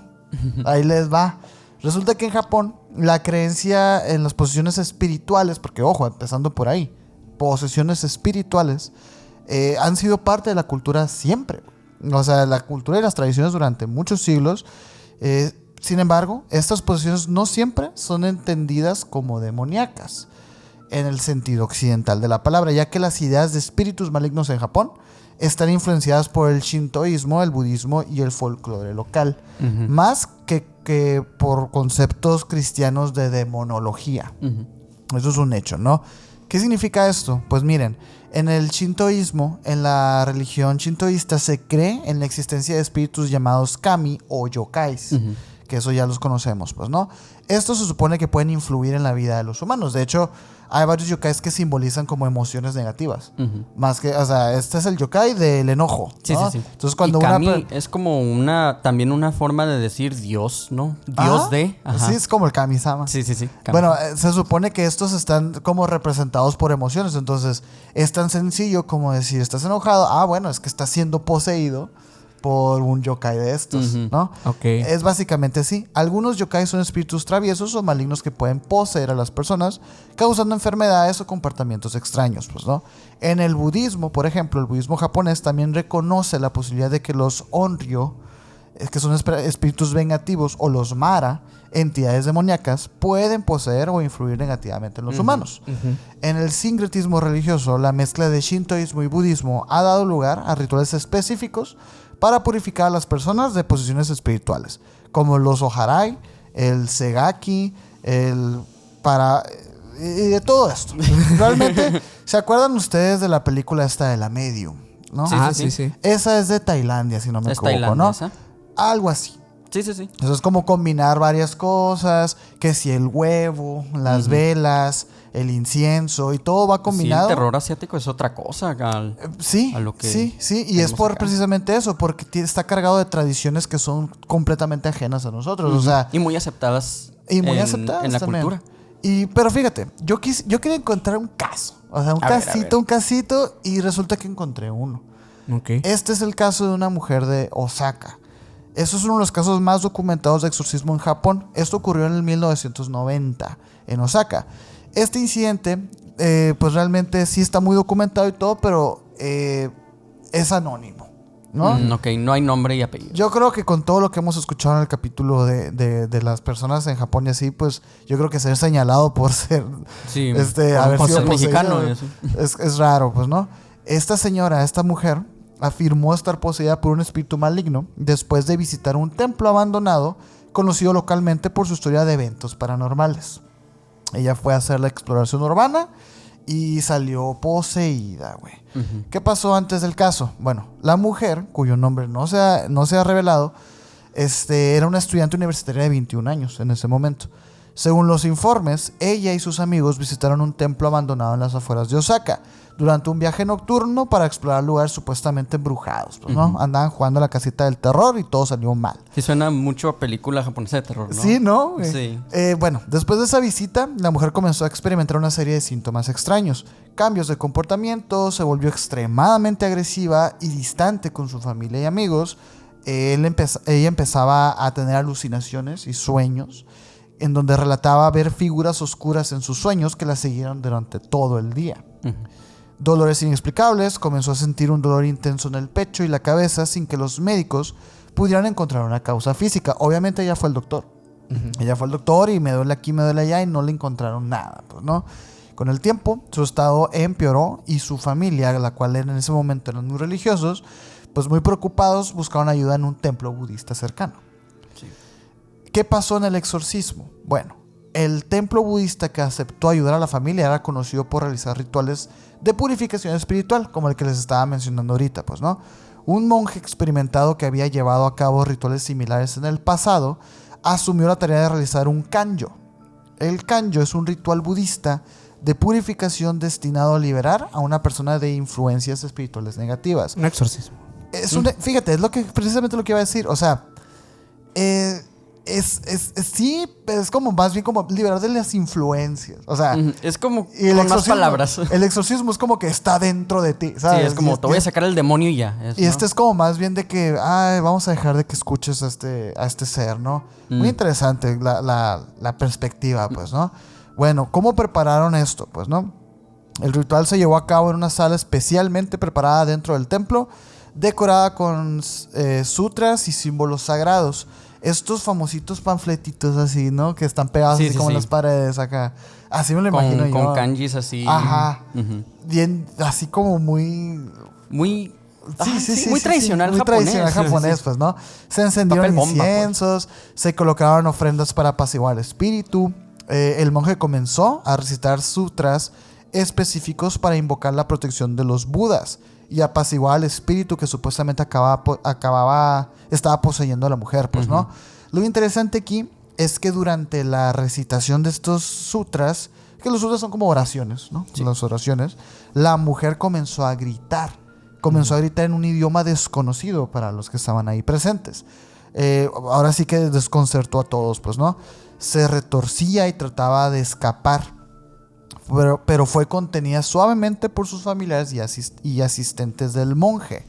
S1: Ahí les va. Resulta que en Japón la creencia en las posesiones espirituales, porque ojo, empezando por ahí, posesiones espirituales han sido parte de la cultura siempre. O sea, la cultura y las tradiciones durante muchos siglos. Sin embargo, estas posesiones no siempre son entendidas como demoníacas en el sentido occidental de la palabra, ya que las ideas de espíritus malignos en Japón están influenciadas por el shintoísmo, el budismo y el folclore local, más que por conceptos cristianos de demonología. Eso es un hecho, ¿no? ¿Qué significa esto? Pues miren, en el shintoísmo, en la religión shintoísta, se cree en la existencia de espíritus llamados kami o yokais, que eso ya los conocemos, pues, ¿no? Estos se supone que pueden influir en la vida de los humanos. De hecho, hay varios yokais que simbolizan como emociones negativas. Más que, o sea, este es el yokai del enojo, ¿no?
S2: Sí.
S1: Entonces, cuando
S2: y kami es como también una forma de decir Dios, ¿no? Dios de...
S1: Sí, es como el kami-sama.
S2: Sí. Kami.
S1: Bueno, se supone que estos están como representados por emociones. Entonces, es tan sencillo como decir, estás enojado. Bueno, es que estás siendo poseído por un yokai de estos, ¿no?
S3: Okay.
S1: Es básicamente así. Algunos yokai son espíritus traviesos o malignos que pueden poseer a las personas, causando enfermedades o comportamientos extraños, pues, ¿no? En el budismo, por ejemplo, el budismo japonés también reconoce la posibilidad de que los onryo, que son espíritus vengativos, o los mara, entidades demoníacas, pueden poseer o influir negativamente en los humanos. En el sincretismo religioso, la mezcla de shintoísmo y budismo ha dado lugar a rituales específicos para purificar a las personas de posesiones espirituales, como los oharai, el segaki, y de todo esto. Realmente, ¿se acuerdan ustedes de la película esta de La Medium? ¿No?
S3: Sí.
S1: Esa es de Tailandia, si no me equivoco, ¿no? Algo así.
S2: Sí.
S1: Eso es como combinar varias cosas, que si el huevo, las velas, el incienso y todo va combinado.
S2: Sí, el terror asiático es otra cosa
S1: sí, y es por precisamente eso, porque está cargado de tradiciones que son completamente ajenas a nosotros, o sea,
S2: y muy aceptadas
S1: en
S2: la
S1: también.
S2: cultura.
S1: Pero fíjate, yo quería encontrar un caso, o sea, un casito, y resulta que encontré uno.
S3: Okay.
S1: Este es el caso de una mujer de Osaka. Eso es uno de los casos más documentados de exorcismo en Japón. Esto ocurrió en el 1990 en Osaka. Este incidente, pues realmente sí está muy documentado y todo, pero es anónimo, ¿no?
S2: Ok, no hay nombre y apellido.
S1: Yo creo que con todo lo que hemos escuchado en el capítulo de las personas en Japón y así, pues yo creo que ser señalado por ser haber sido
S2: mexicano
S1: es raro, pues, ¿no? Esta mujer afirmó estar poseída por un espíritu maligno después de visitar un templo abandonado conocido localmente por su historia de eventos paranormales. Ella fue a hacer la exploración urbana y salió poseída, güey. ¿Qué pasó antes del caso? Bueno, la mujer, cuyo nombre no se ha revelado, era una estudiante universitaria de 21 años en ese momento. Según los informes, ella y sus amigos visitaron un templo abandonado en las afueras de Osaka durante un viaje nocturno para explorar lugares supuestamente embrujados, pues, ¿no? Andaban jugando a la casita del terror y todo salió mal.
S2: Sí, suena mucho a película japonesa de terror, ¿no?
S1: Sí, ¿no?
S2: Sí.
S1: Bueno, después de esa visita, la mujer comenzó a experimentar una serie de síntomas extraños. Cambios de comportamiento, se volvió extremadamente agresiva y distante con su familia y amigos. Ella empezaba a tener alucinaciones y sueños, en donde relataba ver figuras oscuras en sus sueños que la siguieron durante todo el día. Dolores inexplicables, comenzó a sentir un dolor intenso en el pecho y la cabeza sin que los médicos pudieran encontrar una causa física. Obviamente ella fue al doctor. Ella fue al doctor y me duele aquí, me duele allá y no le encontraron nada, pues, ¿no? Con el tiempo, su estado empeoró y su familia, la cual en ese momento eran muy religiosos, pues muy preocupados, buscaron ayuda en un templo budista cercano.
S2: Sí.
S1: ¿Qué pasó en el exorcismo? Bueno, el templo budista que aceptó ayudar a la familia era conocido por realizar rituales de purificación espiritual, como el que les estaba mencionando ahorita, pues, ¿no? Un monje experimentado que había llevado a cabo rituales similares en el pasado asumió la tarea de realizar un kanjo. El kanjo es un ritual budista de purificación destinado a liberar a una persona de influencias espirituales negativas.
S3: Un exorcismo.
S1: Fíjate, es precisamente lo que iba a decir. O sea, sí, es como más bien como liberar de las influencias. O sea,
S2: es como
S1: y
S2: con más palabras.
S1: El exorcismo es como que está dentro de ti, ¿sabes?
S2: Sí, es como te voy a sacar el demonio y ya.
S1: Y este es como más bien de que, vamos a dejar de que escuches a este ser, ¿no? Muy interesante la perspectiva, pues, ¿no? Bueno, ¿cómo prepararon esto? Pues, ¿no? El ritual se llevó a cabo en una sala especialmente preparada dentro del templo, decorada con sutras y símbolos sagrados. Estos famositos panfletitos así, ¿no? Que están pegados así como en las paredes acá. Así me lo imagino yo.
S2: Con kanjis así.
S1: Ajá. Bien, así como muy...
S2: Muy tradicional
S1: muy
S2: japonés.
S1: Tradicional japonés, pues, ¿no? Se encendieron inciensos, se colocaban ofrendas para apaciguar al espíritu. El monje comenzó a recitar sutras específicos para invocar la protección de los budas y apaciguar al espíritu que supuestamente estaba poseyendo a la mujer, pues, ¿no? Lo interesante aquí es que durante la recitación de estos sutras, que los sutras son como oraciones, ¿no? Sí. Las oraciones, la mujer comenzó a gritar. Comenzó a gritar en un idioma desconocido para los que estaban ahí presentes. Ahora sí que desconcertó a todos, pues, ¿no? Se retorcía y trataba de escapar, pero fue contenida suavemente por sus familiares y asistentes del monje.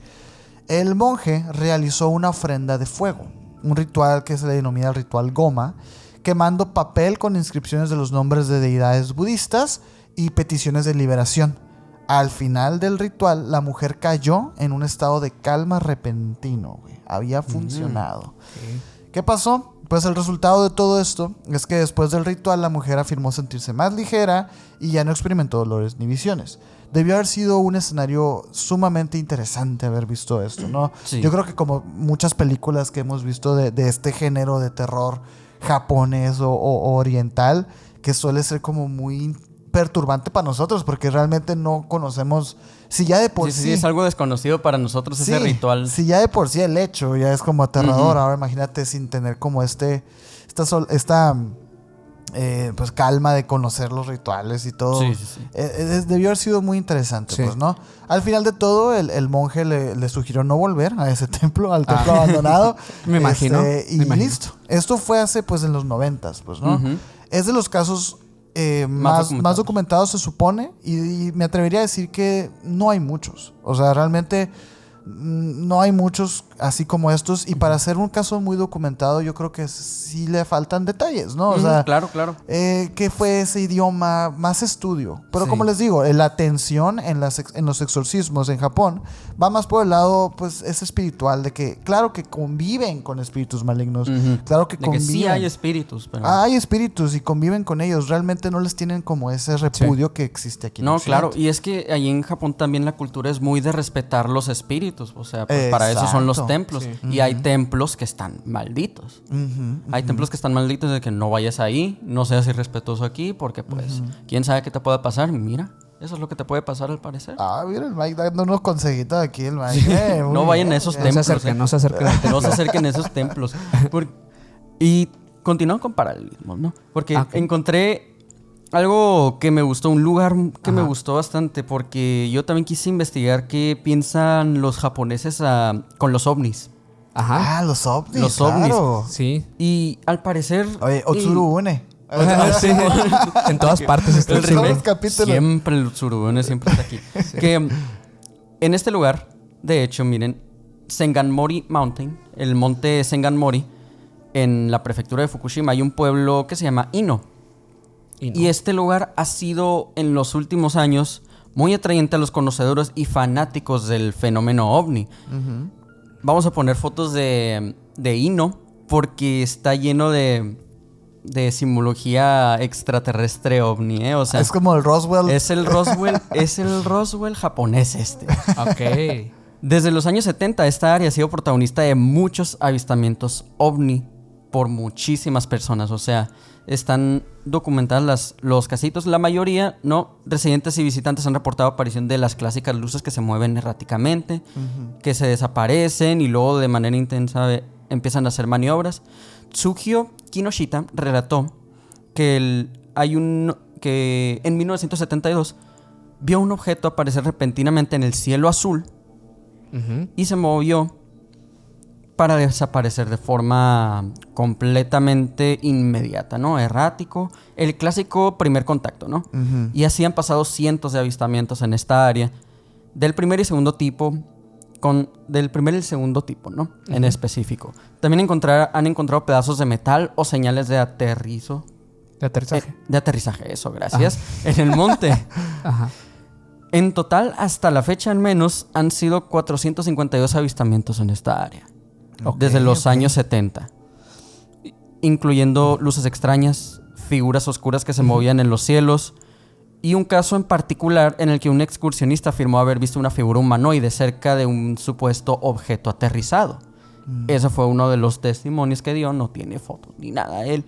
S1: El monje realizó una ofrenda de fuego, un ritual que se le denomina el ritual Goma, quemando papel con inscripciones de los nombres de deidades budistas y peticiones de liberación. Al final del ritual, la mujer cayó en un estado de calma repentino, güey. Había funcionado.
S3: Okay.
S1: ¿Qué pasó? Pues el resultado de todo esto es que después del ritual la mujer afirmó sentirse más ligera y ya no experimentó dolores ni visiones. Debió haber sido un escenario sumamente interesante haber visto esto, ¿no?
S2: Sí.
S1: Yo creo que como muchas películas que hemos visto de este género de terror japonés o oriental, que suele ser como muy perturbante para nosotros porque realmente no conocemos. Si ya de por sí
S2: es algo desconocido para nosotros ese ritual.
S1: Si ya de por sí el hecho ya es como aterrador, ahora imagínate sin tener como esta pues calma de conocer los rituales y todo.
S2: Sí.
S1: Debió haber sido muy interesante, pues, ¿no? Al final de todo, el monje le sugirió no volver a ese templo, al templo abandonado.
S3: Me imagino.
S1: Listo. Esto fue hace, pues, en los 90s, pues, ¿no? Es de los casos más documentados, se supone, y me atrevería a decir que no hay muchos. O sea, realmente no hay muchos así como estos, y para hacer un caso muy documentado yo creo que sí le faltan detalles, ¿no? O sea,
S2: claro.
S1: ¿Qué fue ese idioma? Más estudio. Pero como les digo, la atención en los exorcismos en Japón va más por el lado, pues, es espiritual, de que claro que conviven con espíritus malignos, claro que conviven.
S2: Que sí hay espíritus, pero...
S1: Hay espíritus y conviven con ellos, realmente no les tienen como ese repudio que existe aquí en Occidente.
S2: Claro, y es que ahí en Japón también la cultura es muy de respetar los espíritus. O sea, pues para eso son los templos. Sí. Y hay templos que están malditos. Hay templos que están malditos de que no vayas ahí, no seas irrespetuoso aquí, porque pues, quién sabe qué te puede pasar. Mira, eso es lo que te puede pasar al parecer.
S1: Mira, el Mike dando unos consejitos aquí, el Mike.
S2: No vayan a esos templos.
S3: No se acerquen.
S2: No se acerquen a esos templos. Y continúan con paralelismos, ¿no? Porque
S3: Ok.
S2: encontré algo que me gustó, un lugar que me
S3: Ajá.
S2: gustó bastante, porque yo también quise investigar qué piensan los japoneses con los ovnis.
S3: Ajá.
S1: Ah, los ovnis.
S2: Los
S1: claro.
S3: Sí.
S2: Y al parecer...
S1: Oye, Otsuru Une.
S3: Sí. En todas partes está
S2: El
S3: el
S1: todos
S3: remake.
S1: los capítulos.
S2: Siempre el Tsurubune siempre está aquí. Que en este lugar, de hecho, miren, Senganmori Mountain, el monte Senganmori, en la prefectura de Fukushima, hay un pueblo que se llama Ino. Y este lugar ha sido en los últimos años muy atrayente a los conocedores y fanáticos del fenómeno ovni. Vamos a poner fotos de Ino porque está lleno de simbología extraterrestre ovni, ¿eh? O sea,
S1: Es como el Roswell.
S2: es el Roswell japonés este.
S3: Ok.
S2: Desde los años 70 esta área ha sido protagonista de muchos avistamientos ovni por muchísimas personas. O sea, están documentadas los casitos. La mayoría, ¿no? Residentes y visitantes han reportado aparición de las clásicas luces que se mueven erráticamente, que se desaparecen y luego de manera intensa empiezan a hacer maniobras. Tsukio Kinoshita relató que que en 1972 vio un objeto aparecer repentinamente en el cielo azul
S3: Ujú.
S2: y se movió para desaparecer de forma completamente inmediata, ¿no? Errático, el clásico primer contacto, ¿no?
S1: Ujú.
S2: Y así han pasado cientos de avistamientos en esta área, del primer y segundo tipo, del primer y el segundo tipo, ¿no? En específico. También han encontrado pedazos de metal o señales de aterrizo.
S3: De aterrizaje.
S2: De aterrizaje, eso, gracias. En el monte.
S3: Ajá.
S2: En total, hasta la fecha al menos, han sido 452 avistamientos en esta área.
S1: Ok,
S2: Desde los
S1: ok.
S2: años 70. Incluyendo luces extrañas, figuras oscuras que se movían en los cielos, y un caso en particular en el que un excursionista afirmó haber visto una figura humanoide cerca de un supuesto objeto aterrizado. Ese fue uno de los testimonios que dio, no tiene fotos ni nada él.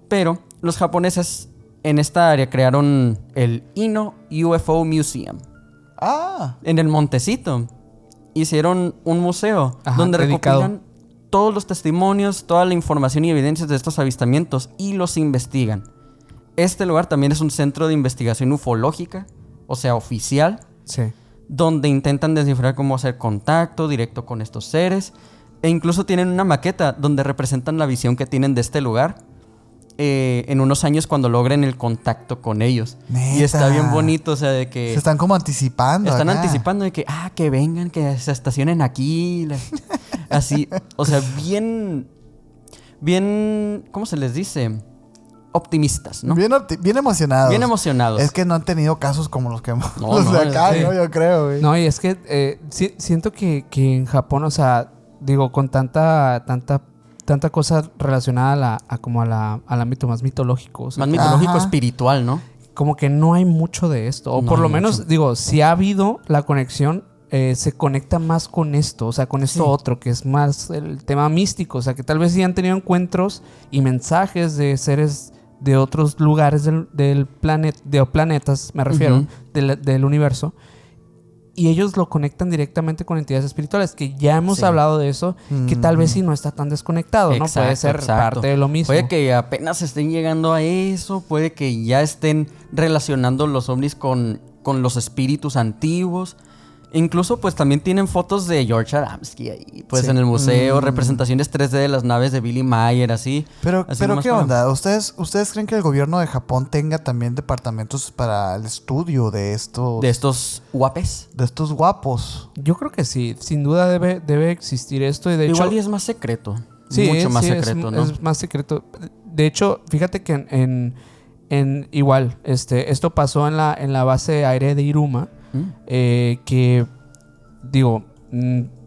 S2: Pero los japoneses en esta área crearon el Ino UFO Museum.
S1: Ah.
S2: En el montecito hicieron un museo
S3: Ajá,
S2: donde
S3: dedicado.
S2: recopilan todos los testimonios, toda la información y evidencias de estos avistamientos y los investigan. Este lugar también es un centro de investigación ufológica, o sea, oficial,
S3: Sí.
S2: donde intentan descifrar cómo hacer contacto directo con estos seres. E incluso tienen una maqueta donde representan la visión que tienen de este lugar en unos años cuando logren el contacto con ellos. Y está
S1: Neta.
S2: bien bonito, o sea, de que...
S1: Se están como anticipando.
S2: Están
S1: acá.
S2: anticipando de que vengan, que se estacionen aquí. Así, o sea, bien, ¿cómo se les dice? Optimistas, ¿no?
S1: Bien emocionados.
S2: Bien emocionados.
S1: Es que no han tenido casos como los que
S2: No,
S1: los de
S2: no,
S1: acá,
S3: sí.
S1: ¿no? Yo creo, güey.
S3: No, y es que siento que en Japón, o sea, digo, con tanta cosa relacionada al ámbito más mitológico. O sea,
S2: Más mitológico,
S1: Ajá.
S2: espiritual, ¿no?
S3: como que no hay mucho de esto. O
S2: No
S3: por
S2: hay
S3: lo menos,
S2: mucho.
S3: digo, si ha habido la conexión, se conecta más con esto. O sea, con esto
S1: Sí.
S3: otro, que es más el tema místico. O sea, que tal vez sí han tenido encuentros y mensajes de seres de otros lugares del planeta, de planetas, me refiero,
S2: Ujú.
S3: del universo. Y ellos lo conectan directamente con entidades espirituales, que ya hemos
S2: Sí.
S3: hablado de eso, que tal vez sí no está tan desconectado, ¿no? Puede ser
S2: Exacto.
S3: parte de lo mismo.
S2: Puede que apenas estén llegando a eso, puede que ya estén relacionando los ovnis con los espíritus antiguos. Incluso pues también tienen fotos de George Adamski ahí, pues
S3: Sí.
S2: en el museo, representaciones 3D de las naves de Billy Mayer, así.
S1: Pero
S2: Así nomás
S1: ¿qué
S2: para-
S1: onda? ¿Ustedes creen que el gobierno de Japón tenga también departamentos para el estudio de estos
S2: guapes.
S1: de estos guapos?
S3: Yo creo que sí, sin duda debe existir esto. Y de
S2: Igual
S3: hecho,
S2: y es más secreto.
S3: sí,
S2: Mucho más
S3: sí,
S2: secreto, ¿no?
S3: Es más secreto. De hecho, fíjate que en igual, esto pasó en la base aérea de Iruma, que digo,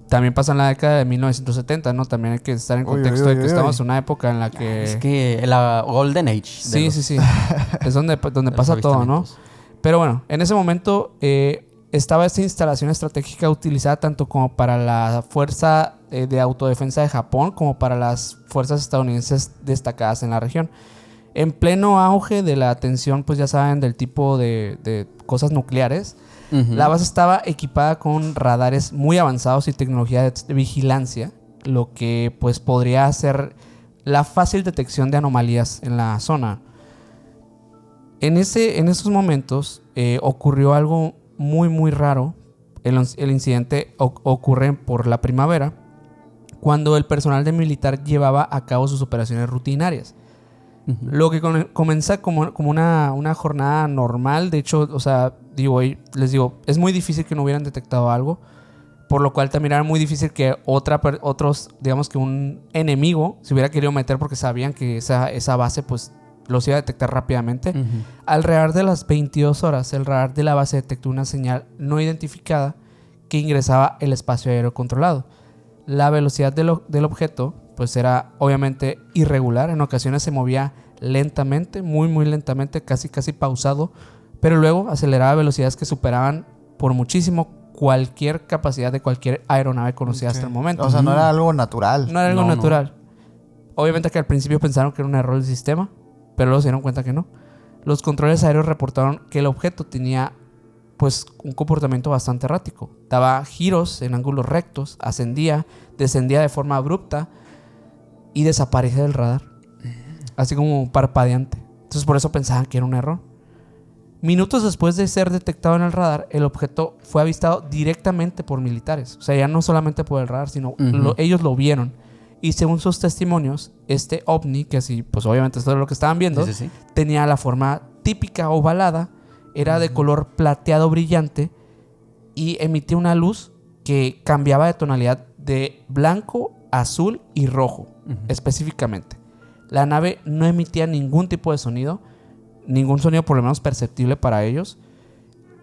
S3: también pasa en la década de 1970, ¿no? También hay que estar en
S1: Uy,
S3: contexto
S1: uy,
S3: de que
S1: uy,
S3: estamos
S1: uy.
S3: en una época en la que...
S2: Es que la Golden Age.
S3: Sí, sí. Es donde
S2: los
S3: pasa todo, ¿no?
S2: avistamientos.
S3: Pero bueno, en ese momento estaba esta instalación estratégica utilizada tanto como para la Fuerza de Autodefensa de Japón como para las fuerzas estadounidenses destacadas en la región. En pleno auge de la tensión, pues ya saben, del tipo de cosas nucleares,
S2: Ujú.
S3: la base estaba equipada con radares muy avanzados y tecnología de vigilancia, lo que pues podría hacer la fácil detección de anomalías en la zona. En esos momentos ocurrió algo muy muy raro. El incidente ocurre por la primavera, cuando el personal de militar llevaba a cabo sus operaciones rutinarias. Lo que comienza como una jornada normal. De hecho, o sea, les digo, es muy difícil que no hubieran detectado algo, por lo cual también era muy difícil que otros, digamos que un enemigo se hubiera querido meter, porque sabían que esa base pues los iba a detectar rápidamente. Alrededor de las 22 horas, el radar de la base detectó una señal no identificada que ingresaba el espacio aéreo controlado. La velocidad del objeto pues era obviamente irregular. En ocasiones se movía lentamente, muy muy lentamente, casi pausado, pero luego aceleraba a velocidades que superaban por muchísimo cualquier capacidad de cualquier aeronave conocida hasta el momento.
S1: O sea, no era algo natural.
S3: No era algo natural. Obviamente que al principio pensaron que era un error del sistema, pero luego se dieron cuenta que no. Los controles aéreos reportaron que el objeto tenía pues un comportamiento bastante errático. Daba giros en ángulos rectos, ascendía, descendía de forma abrupta y desaparecía del radar, así como parpadeante. Entonces por eso pensaban que era un error. Minutos después de ser detectado en el radar, el objeto fue avistado directamente por militares. O sea, ya no solamente por el radar, sino ellos lo vieron. Y según sus testimonios, este ovni, que así, pues obviamente esto es lo que estaban viendo, tenía la forma típica ovalada, era de color plateado brillante y emitía una luz que cambiaba de tonalidad de blanco, azul y rojo, específicamente. La nave no emitía ningún tipo de sonido, ningún sonido por lo menos perceptible para ellos.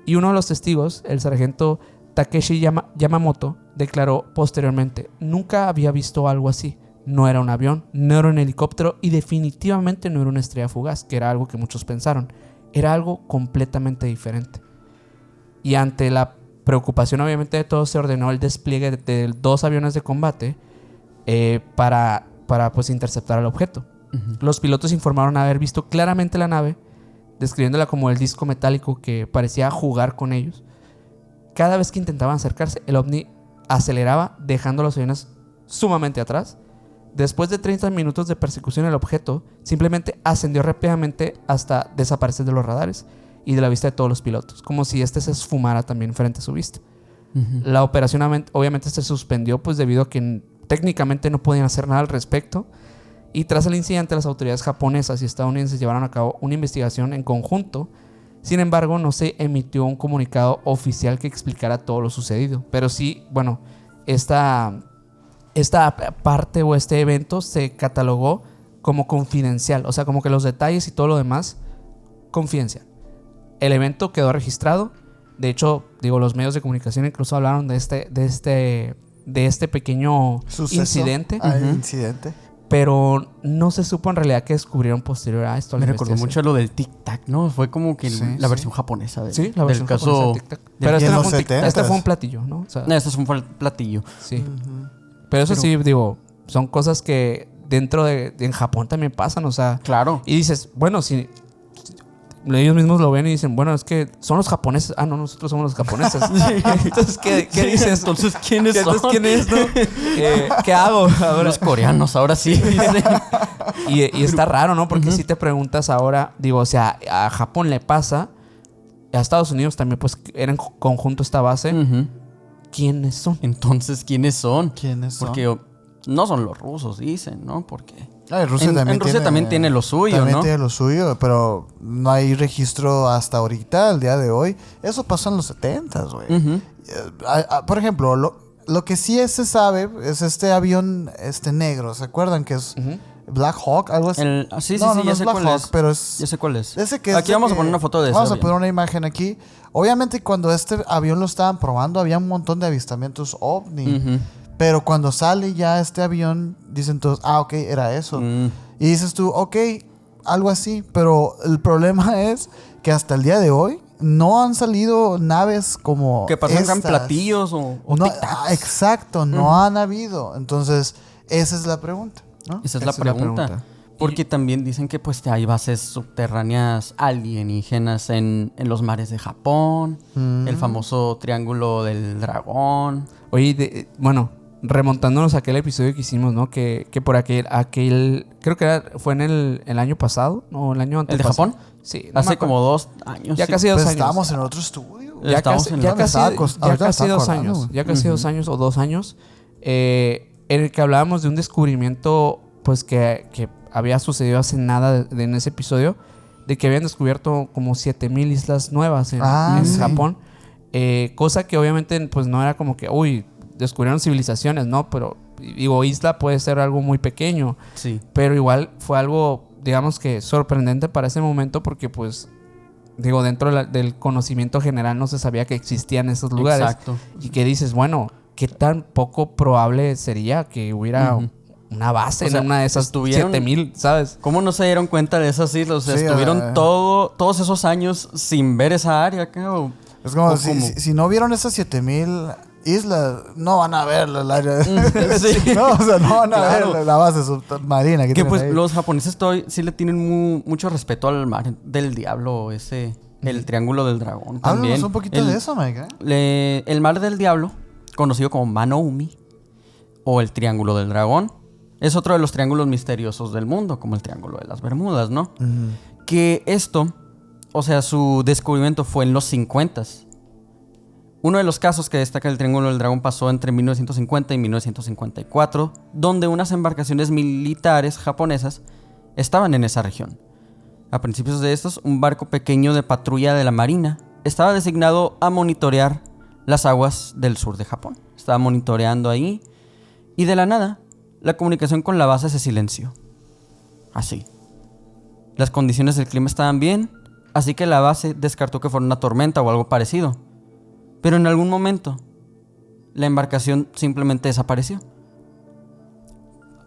S3: Y uno de los testigos, el sargento Takeshi Yamamoto, declaró posteriormente: nunca había visto algo así. No era un avión, no era un helicóptero y definitivamente no era una estrella fugaz, que era algo que muchos pensaron. Era algo completamente diferente. Y ante la preocupación obviamente de todos, se ordenó el despliegue de 2 aviones de combate para pues interceptar el objeto. Los pilotos informaron haber visto claramente la nave, describiéndola como el disco metálico que parecía jugar con ellos. Cada vez que intentaban acercarse, el ovni aceleraba, dejando los aviones sumamente atrás. Después de 30 minutos de persecución, el objeto simplemente ascendió rápidamente hasta desaparecer de los radares y de la vista de todos los pilotos, como si este se esfumara también frente a su vista. La operación obviamente se suspendió pues debido a que técnicamente no podían hacer nada al respecto. Y tras el incidente, las autoridades japonesas y estadounidenses llevaron a cabo una investigación en conjunto. Sin embargo, no se emitió un comunicado oficial que explicara todo lo sucedido. Pero sí, bueno, esta parte o este evento se catalogó como confidencial. O sea, como que los detalles y todo lo demás, confidencial. El evento quedó registrado. De hecho, los medios de comunicación incluso hablaron de este pequeño incidente.
S1: Incidente.
S3: Pero no se supo en realidad que descubrieron posterior a esto.
S2: Me recordó mucho lo del Tic Tac, ¿no? Fue como que la versión japonesa
S3: la versión
S2: del caso
S3: japonesa del Tic Tac. Pero este fue un platillo, ¿no? O sea,
S2: este fue un platillo.
S3: Sí. Pero eso sí, son cosas que en Japón también pasan, o sea.
S2: Claro.
S3: Y dices, bueno, si ellos mismos lo ven y dicen, bueno, es que son los japoneses. Ah, no, nosotros somos los japoneses. Entonces, ¿qué dices?
S2: Entonces, ¿quiénes son?
S3: ¿Quién es, no? ¿Qué hago ahora?
S2: Los coreanos, ahora sí.
S3: Y está raro, ¿no? Porque si te preguntas ahora, o sea, a Japón le pasa, a Estados Unidos también, pues, era en conjunto esta base. ¿Quiénes son?
S2: Entonces, ¿quiénes son?
S1: ¿Quiénes son?
S2: Porque no son los rusos, dicen, ¿no? Porque
S1: Rusia
S2: en Rusia también tiene lo suyo,
S1: también
S2: ¿no?
S1: tiene lo suyo, pero no hay registro hasta ahorita, al día de hoy. Eso pasó en los 70s, güey. Por ejemplo, lo que sí se sabe es este avión negro. ¿Se acuerdan que es Black Hawk? Algo así.
S2: Sí,
S1: no
S2: ya
S1: es
S2: sé
S1: Black
S2: cuál
S1: Hawk,
S2: es.
S1: pero es...
S2: Ya sé cuál es.
S1: Aquí
S2: vamos a poner una foto de eso.
S1: Vamos a poner una imagen aquí. Obviamente, cuando este avión lo estaban probando, había un montón de avistamientos ovni. Pero cuando sale ya este avión, dicen todos, ok, era eso. Y dices tú, ok, algo así. Pero el problema es que hasta el día de hoy no han salido naves como
S2: que pasan platillos o
S1: no, exacto, no han habido. Entonces, esa es la pregunta, ¿no?
S2: Esa es la pregunta. Porque también dicen que pues hay bases subterráneas alienígenas en los mares de Japón. El famoso Triángulo del Dragón.
S3: Oye, remontándonos a aquel episodio que hicimos, ¿no? Que por aquel creo que fue en el año pasado, no, el año
S2: ¿El de
S3: antepasado.
S2: Japón?
S3: Sí, no me
S2: Hace
S3: acuerdo.
S2: como 2 años.
S3: Ya
S2: sí.
S3: casi 2
S1: Pues
S3: años.
S1: estábamos en otro estudio.
S3: Ya
S2: Estamos
S3: casi,
S2: en
S3: ya
S2: el-
S3: casi,
S1: Ahorita
S3: ya
S1: me
S3: casi
S1: estaba
S3: 2
S1: acordando,
S3: años.
S1: güey.
S3: Ya casi 2 años o 2 años. En el que hablábamos de un descubrimiento, pues que había sucedido hace nada en ese episodio, de que habían descubierto como 7000 islas nuevas en
S1: sí.
S3: Japón. Cosa que obviamente pues no era como que, uy, descubrieron civilizaciones, ¿no? Pero digo, isla puede ser algo muy pequeño.
S2: Sí.
S3: Pero igual fue algo, digamos que sorprendente para ese momento porque pues, digo, dentro del conocimiento general no se sabía que existían esos lugares.
S2: Exacto.
S3: Y que dices, bueno, ¿qué tan poco probable sería que hubiera
S2: Ujú.
S3: una base
S2: O sea,
S3: en una de esas
S2: estuvieron-
S3: 7000, ¿sabes?
S2: ¿Cómo no se dieron cuenta de esas islas? O sea,
S1: Sí,
S2: estuvieron todos esos años sin ver esa área acá.
S1: Es como
S2: ¿O
S1: si,
S2: cómo?
S1: si no vieron esas 7000 islas, no van a ver el área.
S2: Sí.
S1: No, o sea, no van a
S2: Claro.
S1: ver la base submarina que
S2: Que
S1: tienen
S2: pues
S1: ahí.
S2: los japoneses sí le tienen mucho respeto al mar del diablo, el triángulo del dragón. También.
S1: Háblanos un poquito de eso, Mike.
S2: El mar del diablo, conocido como Manoumi, o el triángulo del dragón, es otro de los triángulos misteriosos del mundo, como el triángulo de las Bermudas, ¿no? Que esto, o sea, su descubrimiento fue en los 50s. Uno de los casos que destaca el Triángulo del Dragón pasó entre 1950 y 1954, donde unas embarcaciones militares japonesas estaban en esa región. A principios de estos, un barco pequeño de patrulla de la Marina estaba designado a monitorear las aguas del sur de Japón. Estaba monitoreando ahí y de la nada, la comunicación con la base se silenció. Así. Las condiciones del clima estaban bien, así que la base descartó que fuera una tormenta o algo parecido. Pero en algún momento, la embarcación simplemente desapareció.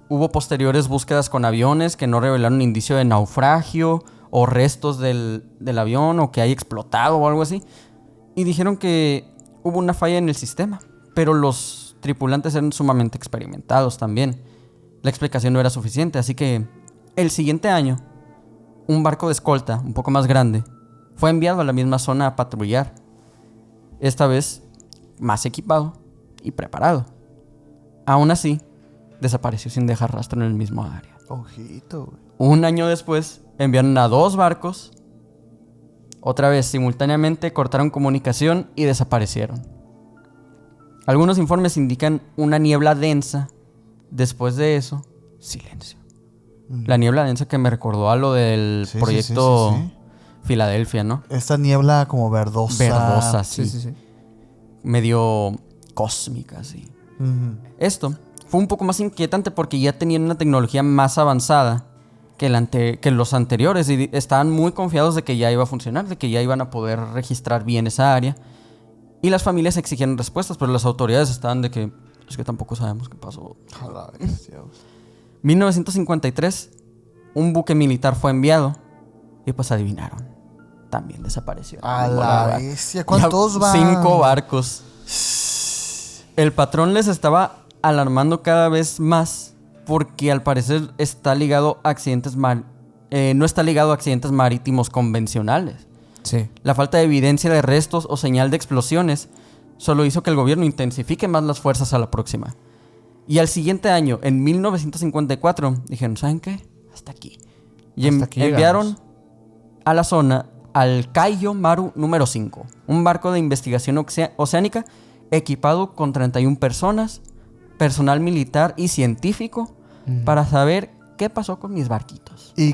S2: Hubo posteriores búsquedas con aviones que no revelaron indicio de naufragio o restos del avión o que haya explotado o algo así. Y dijeron que hubo una falla en el sistema, pero los tripulantes eran sumamente experimentados también. La explicación no era suficiente, así que el siguiente año, un barco de escolta un poco más grande fue enviado a la misma zona a patrullar. Esta vez más equipado y preparado. Aún así, desapareció sin dejar rastro en el mismo área.
S1: Ojito, güey.
S2: Un año después, enviaron a 2 barcos. Otra vez, simultáneamente, cortaron comunicación y desaparecieron. Algunos informes indican una niebla densa. Después de eso, silencio. La niebla densa que me recordó a lo del
S1: Sí,
S2: proyecto
S1: sí.
S2: Filadelfia, ¿no?
S1: Esta niebla como verdosa.
S2: Verdosa, sí.
S3: Sí.
S2: Medio cósmica, sí.
S1: Ujú.
S2: Esto fue un poco más inquietante porque ya tenían una tecnología más avanzada que los anteriores y estaban muy confiados de que ya iba a funcionar, de que ya iban a poder registrar bien esa área. Y las familias exigieron respuestas, pero las autoridades estaban de que es que tampoco sabemos qué pasó.
S1: A la bestia, güey.
S2: 1953, un buque militar fue enviado y pues adivinaron, también desapareció.
S1: A la bestia. ¿Cuántos
S2: Ya
S1: van?
S2: 5 barcos. El patrón les estaba alarmando cada vez más porque al parecer está ligado a accidentes no está ligado a accidentes marítimos convencionales.
S3: Sí.
S2: La falta de evidencia de restos o señal de explosiones solo hizo que el gobierno intensifique más las fuerzas a la próxima. Y al siguiente año, en 1954, dijeron, ¿saben qué? Hasta aquí. Y
S3: Hasta aquí
S2: enviaron
S3: llegamos.
S2: a la zona al Kaiyo Maru número 5, un barco de investigación oceánica equipado con 31 personas, personal militar y científico, para saber qué pasó con mis barquitos.
S1: Y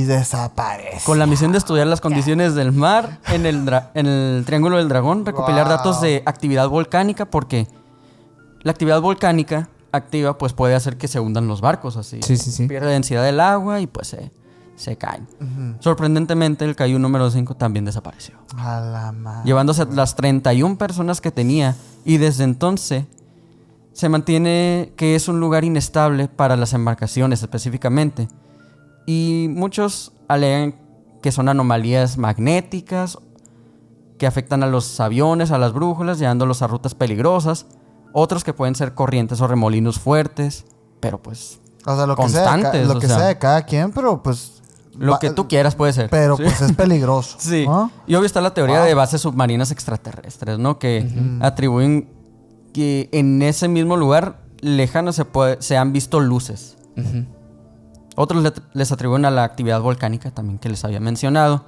S1: desaparece.
S2: Con la misión de estudiar las condiciones del mar en el Triángulo del Dragón, recopilar
S1: Wow.
S2: datos de actividad volcánica, porque la actividad volcánica activa pues puede hacer que se hundan los barcos así.
S3: Sí.
S2: Pierde densidad del agua y pues se caen. Sorprendentemente, el Kaiyu número 5 también desapareció,
S1: A la madre.
S2: llevándose las 31 personas que tenía, y desde entonces se mantiene que es un lugar inestable para las embarcaciones específicamente. Y muchos alegan que son anomalías magnéticas que afectan a los aviones, a las brújulas, llevándolos a rutas peligrosas. Otros que pueden ser corrientes o remolinos fuertes, pero pues
S1: O sea, lo que
S2: constantes,
S1: lo
S2: o
S1: que
S2: sea.
S1: sea de cada quien, pero pues.
S2: lo que tú quieras puede ser.
S1: Pero
S2: Sí.
S1: pues es peligroso.
S2: Sí.
S1: ¿no?
S2: Y obvio está la teoría
S1: Wow.
S2: de bases submarinas extraterrestres, ¿no? Que atribuyen que en ese mismo lugar lejanos se han visto luces.
S3: Ujú.
S2: Otros les atribuyen a la actividad volcánica también que les había mencionado,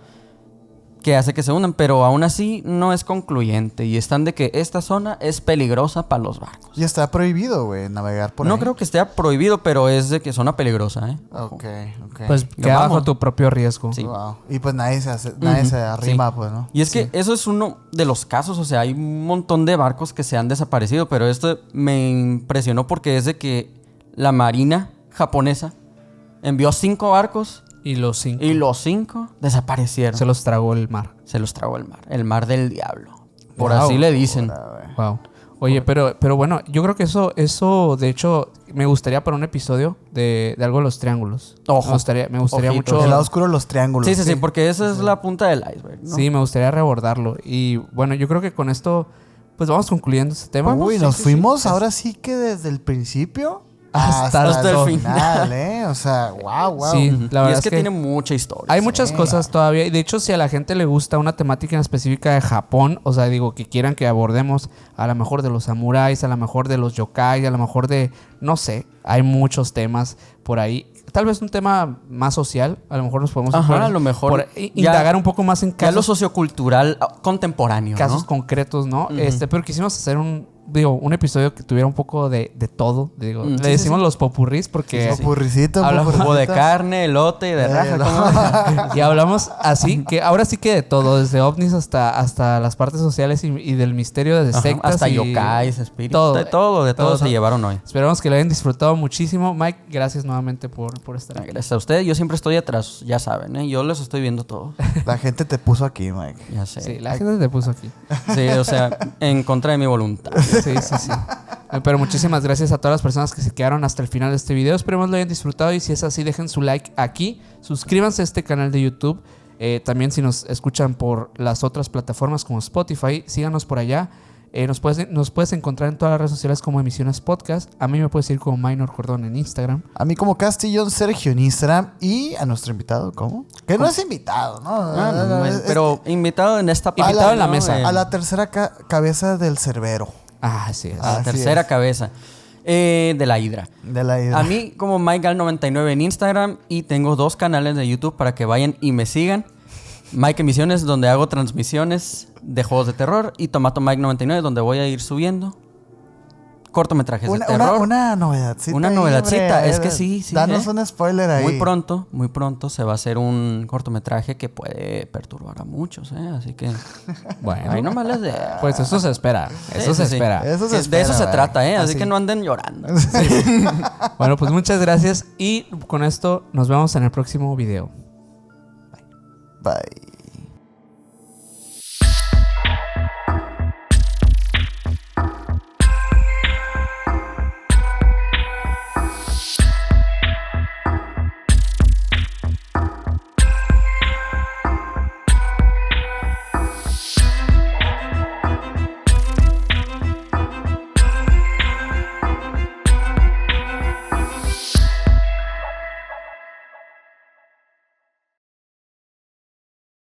S2: que hace que se hundan, pero aún así no es concluyente y están de que esta zona es peligrosa para los barcos.
S1: Y está prohibido, güey, navegar por ahí.
S2: No creo que esté prohibido, pero es de que zona peligrosa, ¿eh?
S1: Ok, ok.
S3: Pues queda
S2: vamos.
S3: bajo tu propio riesgo.
S2: Sí.
S1: Wow. Y pues nadie se arrima,
S2: Sí.
S1: pues, ¿no?
S2: Y es que eso es uno de los casos, o sea, hay un montón de barcos que se han desaparecido, pero esto me impresionó porque es de que la marina japonesa envió 5 barcos
S3: Y los 5
S2: y los 5 desaparecieron.
S3: se los tragó el mar.
S2: Se los tragó el mar del diablo. Por
S3: Wow.
S2: así le dicen.
S3: Wow. Oye, pero bueno, yo creo que eso, de hecho, me gustaría para un episodio de algo de los triángulos.
S2: Ojo.
S3: Me gustaría
S2: Ojito.
S3: mucho.
S1: El lado oscuro de los triángulos.
S2: Sí, porque esa es la punta del iceberg, ¿no?
S3: Sí, me gustaría rebordarlo. Y bueno, yo creo que con esto, pues vamos concluyendo este tema.
S1: Uy,
S2: sí,
S1: nos
S2: sí,
S1: fuimos
S2: sí.
S1: ahora sí que desde el principio
S3: Hasta
S2: el
S1: final, ¿eh? O sea, wow.
S3: Sí,
S2: Ujú.
S3: la verdad
S2: y es que tiene mucha historia.
S3: hay muchas cosas todavía. Y de hecho, si a la gente le gusta una temática en específica de Japón, o sea, digo, que quieran que abordemos a lo mejor de los samuráis, a lo mejor de los yokai, a lo mejor de, no sé, hay muchos temas por ahí. Tal vez un tema más social, a lo mejor nos podemos
S2: Ajá, a lo mejor ya-
S3: indagar un poco más en
S2: Ya lo
S3: casos,
S2: sociocultural contemporáneo,
S3: casos
S2: ¿no?
S3: concretos, ¿no?
S2: Ujú.
S3: Pero quisimos hacer un episodio que tuviera un poco de todo. Digo,
S2: Sí,
S3: le
S2: sí,
S3: decimos
S2: sí.
S3: los popurrís porque
S1: Popurricito,
S3: Hablamos
S2: Jugo de
S1: popurricito.
S2: carne, elote, de raja. ¿Cómo?
S3: y hablamos así, que ahora sí que de todo, desde ovnis hasta las partes sociales y del misterio de
S2: Ajá,
S3: sectas.
S2: hasta
S3: y
S2: yokais, espíritus.
S3: todo.
S2: De todo
S3: Todo,
S2: se
S3: ¿no?
S2: llevaron hoy.
S3: Esperamos que lo hayan disfrutado muchísimo. Mike, gracias nuevamente por estar aquí.
S2: Gracias a ustedes. Yo siempre estoy atrás, ya saben, ¿eh? Yo los estoy viendo todos.
S1: La gente te puso aquí, Mike.
S2: Ya sé.
S3: Sí, la gente te puso aquí.
S2: Sí, o sea, en contra de mi voluntad.
S3: Sí. Pero muchísimas gracias a todas las personas que se quedaron hasta el final de este video. Esperemos lo hayan disfrutado y si es así, dejen su like aquí. Suscríbanse a este canal de YouTube. También si nos escuchan por las otras plataformas como Spotify, síganos por allá. Nos puedes encontrar en todas las redes sociales como Emisiones Podcast. A mí me puedes seguir como Minor Cordón en Instagram.
S1: A mí como Castillón Sergio en Instagram y a nuestro invitado, ¿cómo? Que no es invitado, ¿no?
S2: Pero invitado en esta parte.
S3: Invitado en la
S2: ¿no?
S3: mesa.
S1: A la tercera cabeza del cerbero.
S3: Ah, así es.
S2: A la
S1: Así
S2: tercera
S1: es.
S2: cabeza de la hidra.
S1: De la idea.
S2: A mí como MikeGal99 en Instagram y tengo 2 canales de YouTube para que vayan y me sigan. Mike Emisiones, donde hago transmisiones de juegos de terror, y Tomato Mike99, donde voy a ir subiendo cortometrajes de terror.
S1: Una novedadcita.
S2: Una
S1: ahí,
S2: novedadcita,
S1: hombre.
S2: es que sí,
S1: Danos un spoiler ahí.
S2: Muy pronto se va a hacer un cortometraje que puede perturbar a muchos, ¿eh? Así que
S3: Bueno,
S2: ahí nomás les dejo.
S3: pues eso se espera. Eso se
S2: sí.
S3: espera.
S1: Eso se
S2: de
S1: espera,
S2: eso se
S1: ¿verdad?
S2: trata, ¿eh? Así
S1: Así.
S2: que no anden llorando.
S3: Bueno, pues muchas gracias y con esto nos vemos en el próximo video.
S1: Bye.